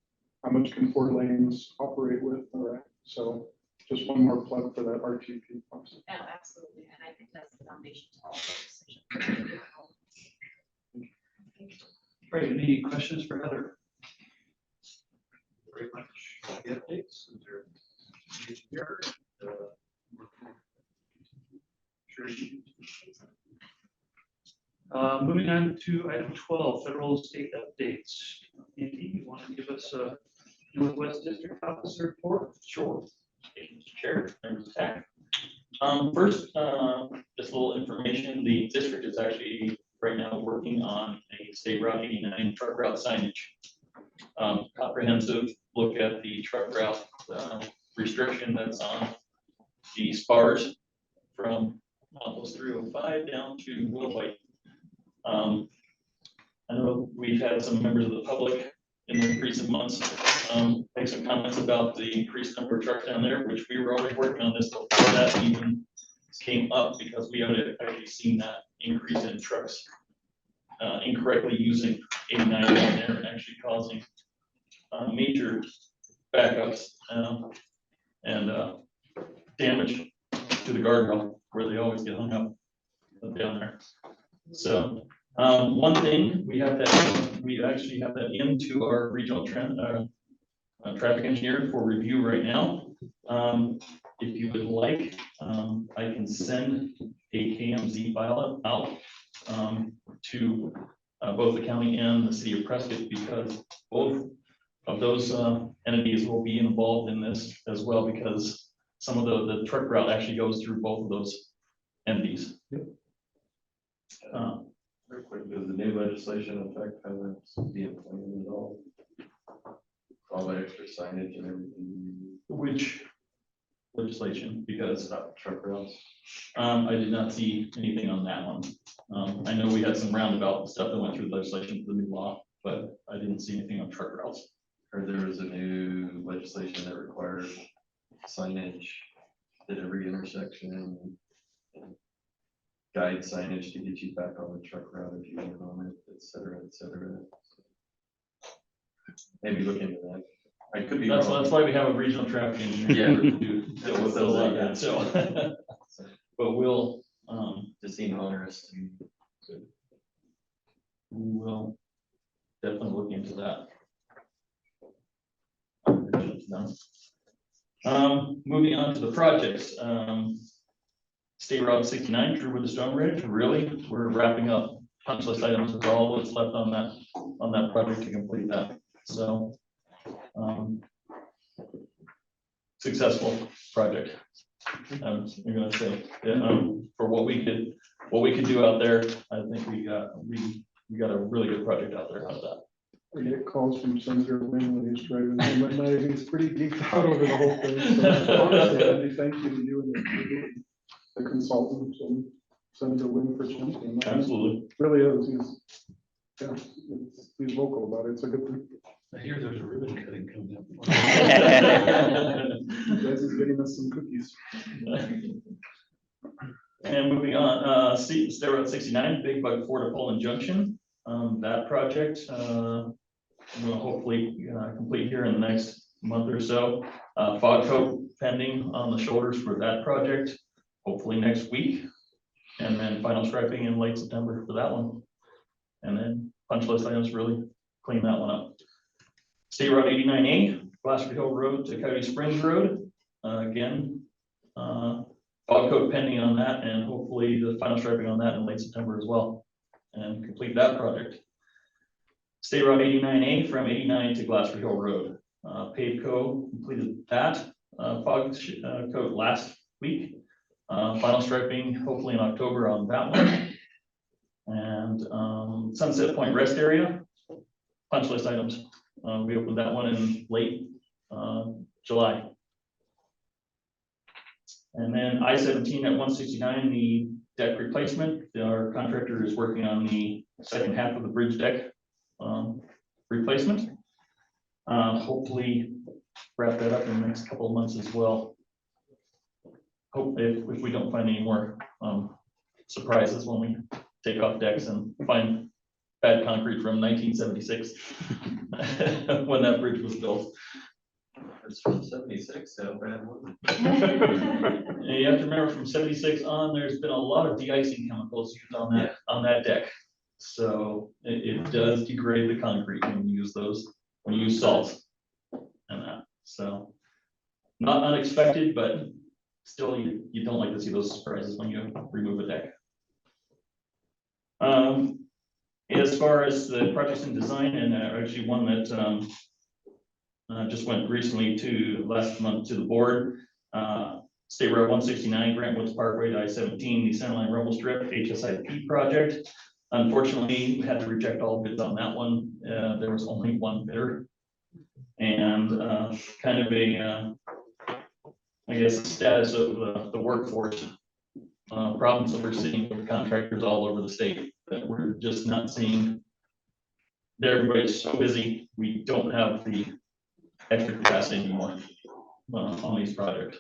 E: how much can 4 lanes operate with, all right? So just one more plug for that RTP process.
J: Yeah, absolutely, and I think that's the foundation to all the decisions.
B: Great, any questions for Heather? Very much. The updates, is there anything here? Sure. Moving on to item 12, federal and state updates. Andy, you want to give us a Northwest District Officer report?
K: Sure. Mr. Chair, members of TAC. First, just a little information. The district is actually right now working on a state route 89 truck route signage. Comprehensive look at the truck route restriction that's on the spars from almost 305 down to Willowbite. I know we've had some members of the public in the recent months make some comments about the increased number of trucks down there, which we were already working on this before that even came up, because we had actually seen that increase in trucks incorrectly using 89 down there and actually causing major backups and damage to the guardrail where they always get hung up down there. So one thing we actually have that into our regional traffic engineer for review right now. If you would like, I can send a KMZ file out to both the county and the city of Prescott, because both of those entities will be involved in this as well, because some of the truck route actually goes through both of those entities.
L: Very quick, does the new legislation affect how that's being planned at all? All the extra signage and everything?
K: Which legislation? Because
L: Not truck routes.
K: I did not see anything on that one. I know we had some roundabout stuff that went through legislation for the new law, but I didn't see anything on truck routes.
L: Or there was a new legislation that required signage at every intersection. And guide signage to get you back on the truck route if you went on it, et cetera, et cetera. Maybe look into that. I could be
K: That's
L: wrong.
K: why we have a regional traffic engineer.
L: Yeah.
K: To deal with those like that, so. But we'll,
L: Just seem onerous.
K: we will definitely look into that. Moving on to the projects. State Route 69, through with the Stone Bridge. Really, we're wrapping up punch list items. That's all that's left on that project to complete that. So, successful project. I'm gonna say, for what we could do out there, I think we got a really good project out there out of that.
E: I get calls from Senator Wynn when he's driving home at night. He's pretty geeked out over the whole thing. So honestly, Andy, thank you to you and the consultant and Senator Wynn for championing that.
K: Absolutely.
E: Really is. He's vocal about it. It's a good thing.
B: I hear there's a ribbon cutting coming up.
E: You guys is getting us some cookies.
K: And moving on, State Route 69, Big Bug Ford to Poland Junction. That project will hopefully complete here in the next month or so. Fog coat pending on the shoulders for that project, hopefully next week. And then final striping in late September for that one. And then punch list items really clean that one up. State Route 89A, Glasgow Hill Road to Coyote Springs Road. Again, fog coat pending on that, and hopefully the final striping on that in late September as well, and complete that project. State Route 89A from 89 to Glasgow Hill Road. Pavco completed that fog coat last week. Final striping hopefully in October on that one. And Sunset Point Rest Area. punch list items. We opened that one in late July. And then I-17 at 169, the deck replacement. Our contractor is working on the second half of the bridge deck replacement. Hopefully wrap that up in the next couple of months as well. Hope if we don't find any more surprises when we take off decks and find bad concrete from 1976 when that bridge was built.
L: It's from 76, so bad one.
K: And you have to remember from 76 on, there's been a lot of de-icing chemicals used on that deck. So it does degrade the concrete when you use those, when you use salt and that. So not unexpected, but still you don't like to see those surprises when you remove a deck. As far as the projects in design, and actually one that just went recently to last month to the board, State Road 169, Grant Woods Parkway to I-17, the Centerline Rumble Strip HSIP project. Unfortunately, we had to reject all bids on that one. There was only one bidder, and kind of a, I guess, status of the workforce problems that we're seeing with contractors all over the state, that we're just not seeing. Everybody's so busy, we don't have the extra capacity anymore on these projects.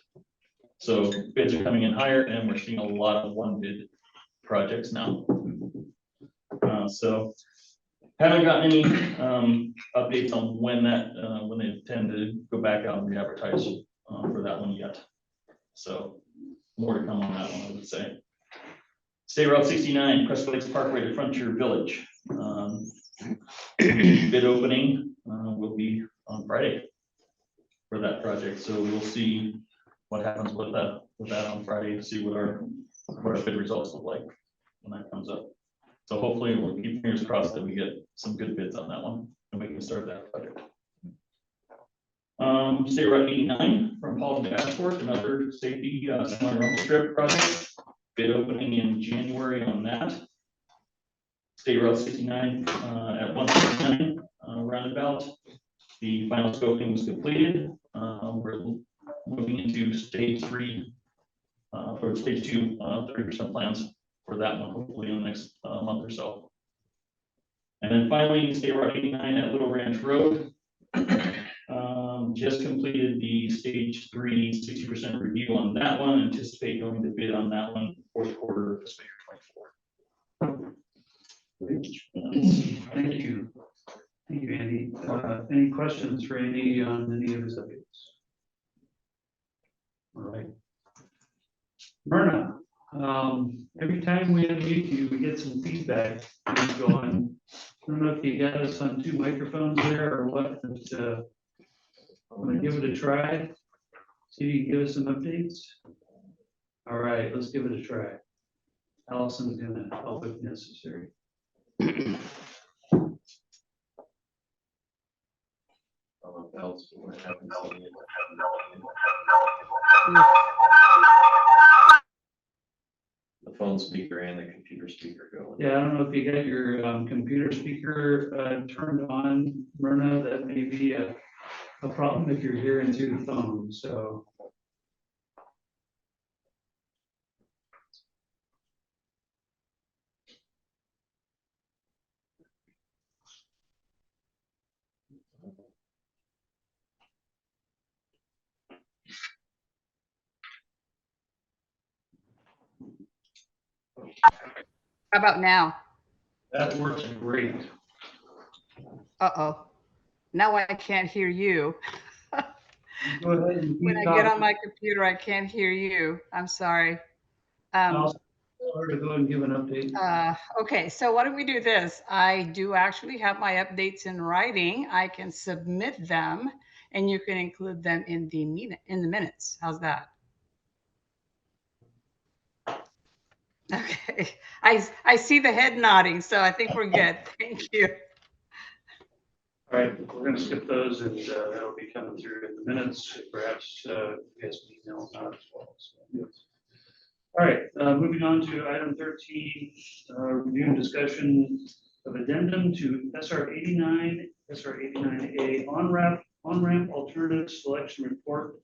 K: So bids are coming in higher, and we're seeing a lot of one bid projects now. So haven't gotten any updates on when they intend to go back out and re-advertise for that one yet. So more to come on that one, I would say. State Route 69, Crest Lakes Parkway to Frontier Village. Bid opening will be on Friday for that project. So we'll see what happens with that on Friday to see what our bid results look like when that comes up. So hopefully we'll keep fingers crossed that we get some good bids on that one and we can start that project. State Route 89 from Paul to Ashford, another safety rumble strip project. Bid opening in January on that. State Route 69 at 169 roundabout. The final scoping was completed. We're moving into stage 3 or stage 2 30% plans for that one, hopefully in the next month or so. And then finally, State Route 89 at Little Ranch Road. Just completed the stage 3 60% review on that one. Anticipate going to bid on that one fourth quarter of fiscal year 24.
B: Thank you. Thank you, Andy. Any questions for Andy on any of his updates? All right. Myrna, every time we unmute you, we get some feedback going. I don't know if you got us on 2 microphones there or what, but I'm gonna give it a try. See if you can give us some updates. All right, let's give it a try. Allison's gonna help if necessary.
L: The phone speaker and the computer speaker going.
B: Yeah, I don't know if you got your computer speaker turned on, Myrna. That may be a problem if you're hearing through the phone. So.
D: How about now?
B: That works great.
D: Uh-oh. Now I can't hear you.
B: Go ahead and
D: when I get on my computer, I can't hear you. I'm sorry.
B: I'll to go and give an update.
D: Okay, so why don't we do this? I do actually have my updates in writing. I can submit them, and you can include them in the minutes. How's that? Okay, I see the head nodding, so I think we're good. Thank you.
B: All right, we're going to skip those, and that'll be coming through in the minutes. Perhaps yes, email as well. So, yes. All right, moving on to item 13, review and discussion of addendum to SR 89 SR 89A on-ramp alternative selection report.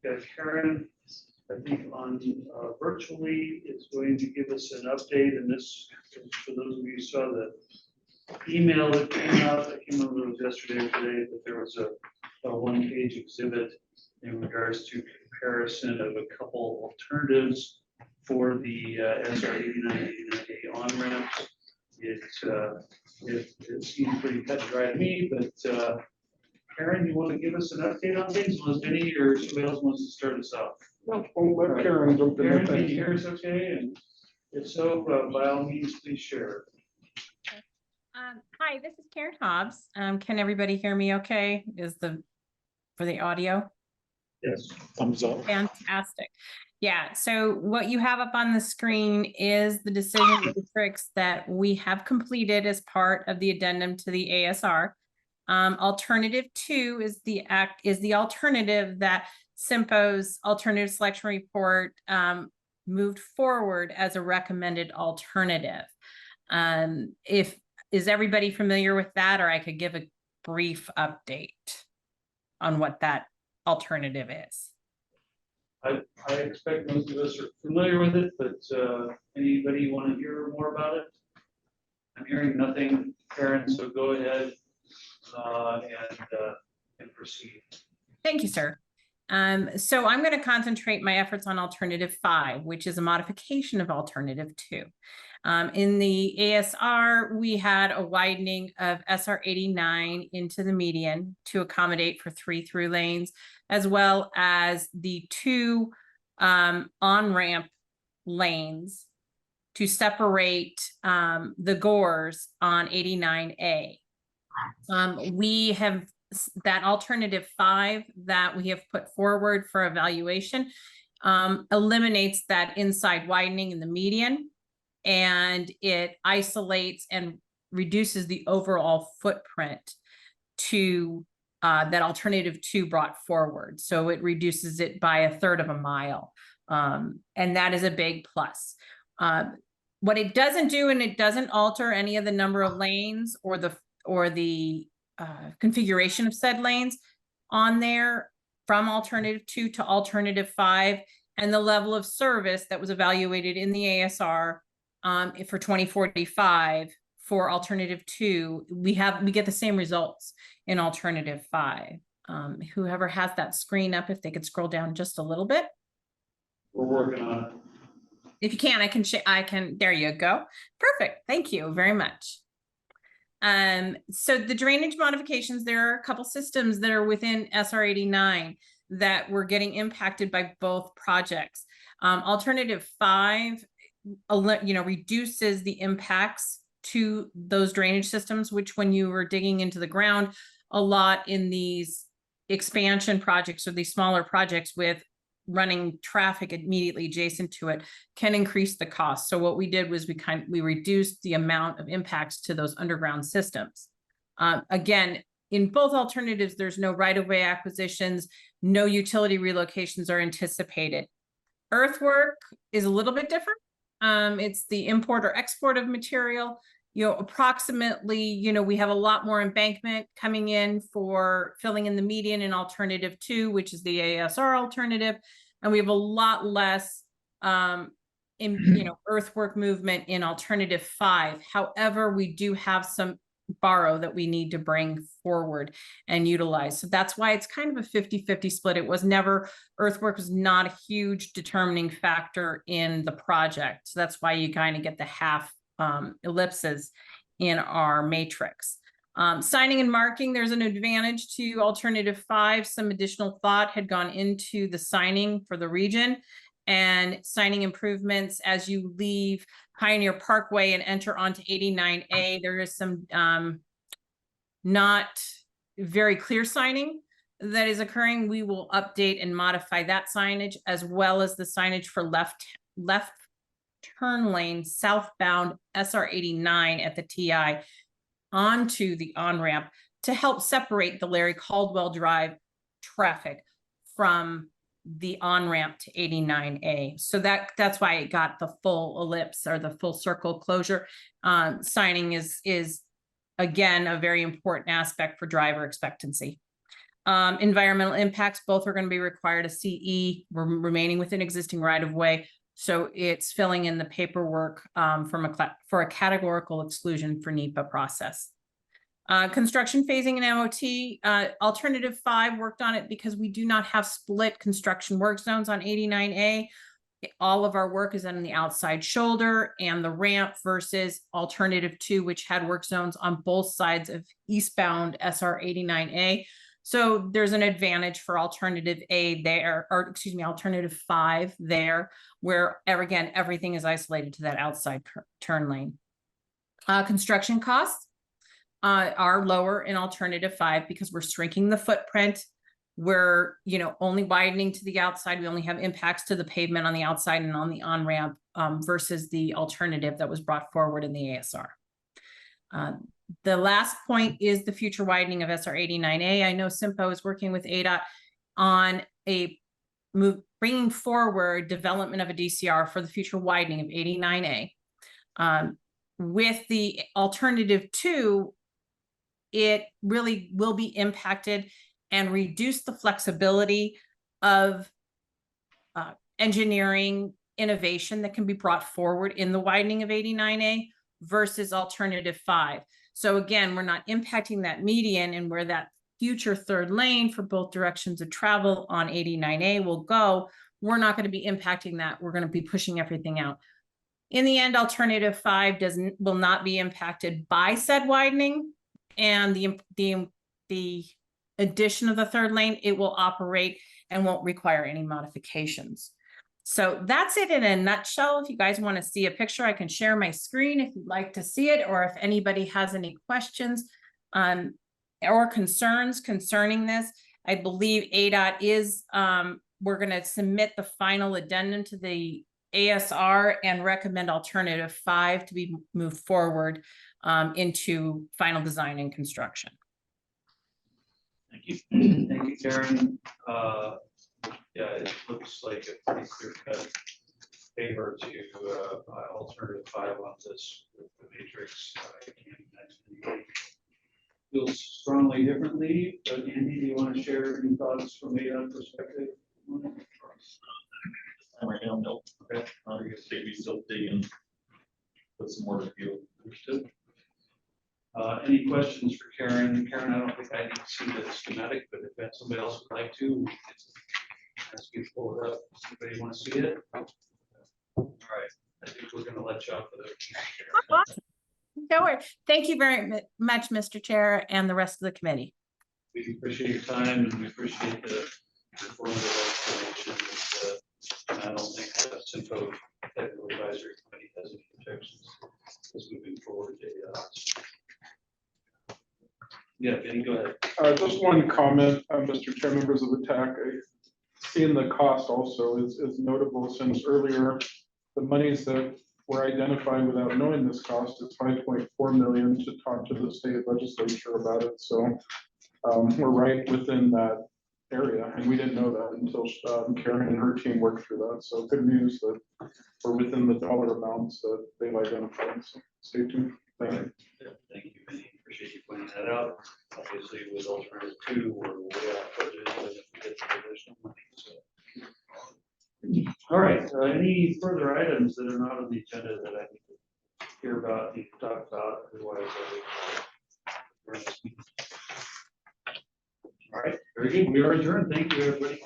B: Got Karen, I think on virtually is going to give us an update, and this, for those of you who saw the email that came out, I can't remember if it was yesterday or today, but there was a one-page exhibit in regards to comparison of a couple alternatives for the SR 89A on-ramps. It seemed pretty cut and dry to me, but Karen, you want to give us an update on things? Was Vinny or somebody else wants to start us off?
E: No, we'll let Karen jump in.
B: Karen, can you hear us okay? And if so, by all means, please share.
M: Hi, this is Karen Hobbs. Can everybody hear me okay? For the audio?
B: Yes.
E: Thumbs up.
M: Fantastic. Yeah, so what you have up on the screen is the decision matrix that we have completed as part of the addendum to the ASR. Alternative 2 is the alternative that CYMPO's alternative selection report moved forward as a recommended alternative. Is everybody familiar with that, or I could give a brief update on what that alternative is?
B: I expect most of us are familiar with it, but anybody want to hear more about it? I'm hearing nothing, Karen, so go ahead and proceed.
M: Thank you, sir. So I'm going to concentrate my efforts on alternative 5, which is a modification of alternative 2. In the ASR, we had a widening of SR 89 into the median to accommodate for 3 through lanes, as well as the 2 on-ramp lanes to separate the gores on 89A. We have that alternative 5 that we have put forward for evaluation eliminates that inside widening in the median, and it isolates and reduces the overall footprint to that alternative 2 brought forward. So it reduces it by 1/3 of a mile. And that is a big plus. What it doesn't do, and it doesn't alter any of the number of lanes or the configuration of said lanes on there from alternative 2 to alternative 5, and the level of service that was evaluated in the ASR for 2045 for alternative 2, we get the same results in alternative 5. Whoever has that screen up, if they could scroll down just a little bit.
B: We're working on it.
M: If you can, I can, there you go. Perfect. Thank you very much. So the drainage modifications, there are a couple systems that are within SR 89 that were getting impacted by both projects. Alternative 5, reduces the impacts to those drainage systems, which when you were digging into the ground a lot in these expansion projects or these smaller projects with running traffic immediately adjacent to it can increase the cost. So what we did was we reduced the amount of impacts to those underground systems. Again, in both alternatives, there's no right-of-way acquisitions, no utility relocations are anticipated. Earthwork is a little bit different. It's the import or export of material. Approximately, we have a lot more embankment coming in for filling in the median in alternative 2, which is the ASR alternative. And we have a lot less, earthwork movement in alternative 5. However, we do have some borrow that we need to bring forward and utilize. So that's why it's kind of a 50-50 split. Earthwork was not a huge determining factor in the project. So that's why you kind of get the half ellipses in our matrix. Signing and marking, there's an advantage to alternative 5. Some additional thought had gone into the signing for the region, and signing improvements as you leave Pioneer Parkway and enter onto 89A. There is some not very clear signing that is occurring. We will update and modify that signage, as well as the signage for left turn lane southbound SR 89 at the TI onto the on-ramp to help separate the Larry Caldwell Drive traffic from the on-ramp to 89A. So that's why it got the full ellipse or the full circle closure. Signing is again, a very important aspect for driver expectancy. Environmental impacts, both are going to be required. A CE, we're remaining within existing right of way. So it's filling in the paperwork for a categorical exclusion for NEPA process. Construction phasing and MOT, alternative 5 worked on it because we do not have split construction work zones on 89A. All of our work is on the outside shoulder and the ramp versus alternative 2, which had work zones on both sides of eastbound SR 89A. So there's an advantage for alternative A there, or excuse me, alternative 5 there, where again, everything is isolated to that outside turn lane. Construction costs are lower in alternative 5 because we're shrinking the footprint. We're, only widening to the outside. We only have impacts to the pavement on the outside and on the on-ramp versus the alternative that was brought forward in the ASR. The last point is the future widening of SR 89A. I know CYMPO is working with ADOT on bringing forward development of a DCR for the future widening of 89A. With the alternative 2, it really will be impacted and reduce the flexibility of engineering innovation that can be brought forward in the widening of 89A versus alternative 5. So again, we're not impacting that median and where that future third lane for both directions of travel on 89A will go. We're not going to be impacting that. We're going to be pushing everything out. In the end, alternative 5 will not be impacted by said widening, and the addition of the third lane, it will operate and won't require any modifications. So that's it in a nutshell. If you guys want to see a picture, I can share my screen if you'd like to see it, or if anybody has any questions or concerns concerning this. I believe ADOT is, we're going to submit the final addendum to the ASR and recommend alternative 5 to be moved forward into final design and construction.
B: Thank you. Thank you, Karen. Yeah, it looks like a pretty clear cut favor to alternative 5 on this with the matrix. I can't imagine anybody feels strongly differently, but Andy, do you want to share any thoughts from ADOT perspective?
K: Right now, no. Okay. I guess maybe still dig and put some more review.
B: Understood. Any questions for Karen? Karen, I don't think I need to see the schematic, but if somebody else would like to, ask you to pull it up. Anybody want to see it? All right. I think we're going to let you off of the.
M: Don't worry. Thank you very much, Mr. Chair, and the rest of the committee.
B: We appreciate your time and we appreciate the informative explanation. I don't think the CYMPO Technical Advisory Committee has any objections as moving forward. Yeah, Vinny, go ahead.
E: Just one comment, Mr. Chair, members of the TAC. Seeing the cost also is notable, since earlier the monies that were identified without knowing this cost is 5.4 million to talk to the state legislature about it. So we're right within that area, and we didn't know that until Karen and her team worked through that. So good news that we're within the dollar amounts that they've identified. So stay tuned. Thank you.
B: Yeah, thank you, Vinny. Appreciate you pointing that out. Obviously, with alternative 2, we're way out budget, but if we get some additional money. So. All right. Any further items that are not on the agenda that I need to hear about, need to talk about? Otherwise, all right. Very good. We are adjourned. Thank you, everybody.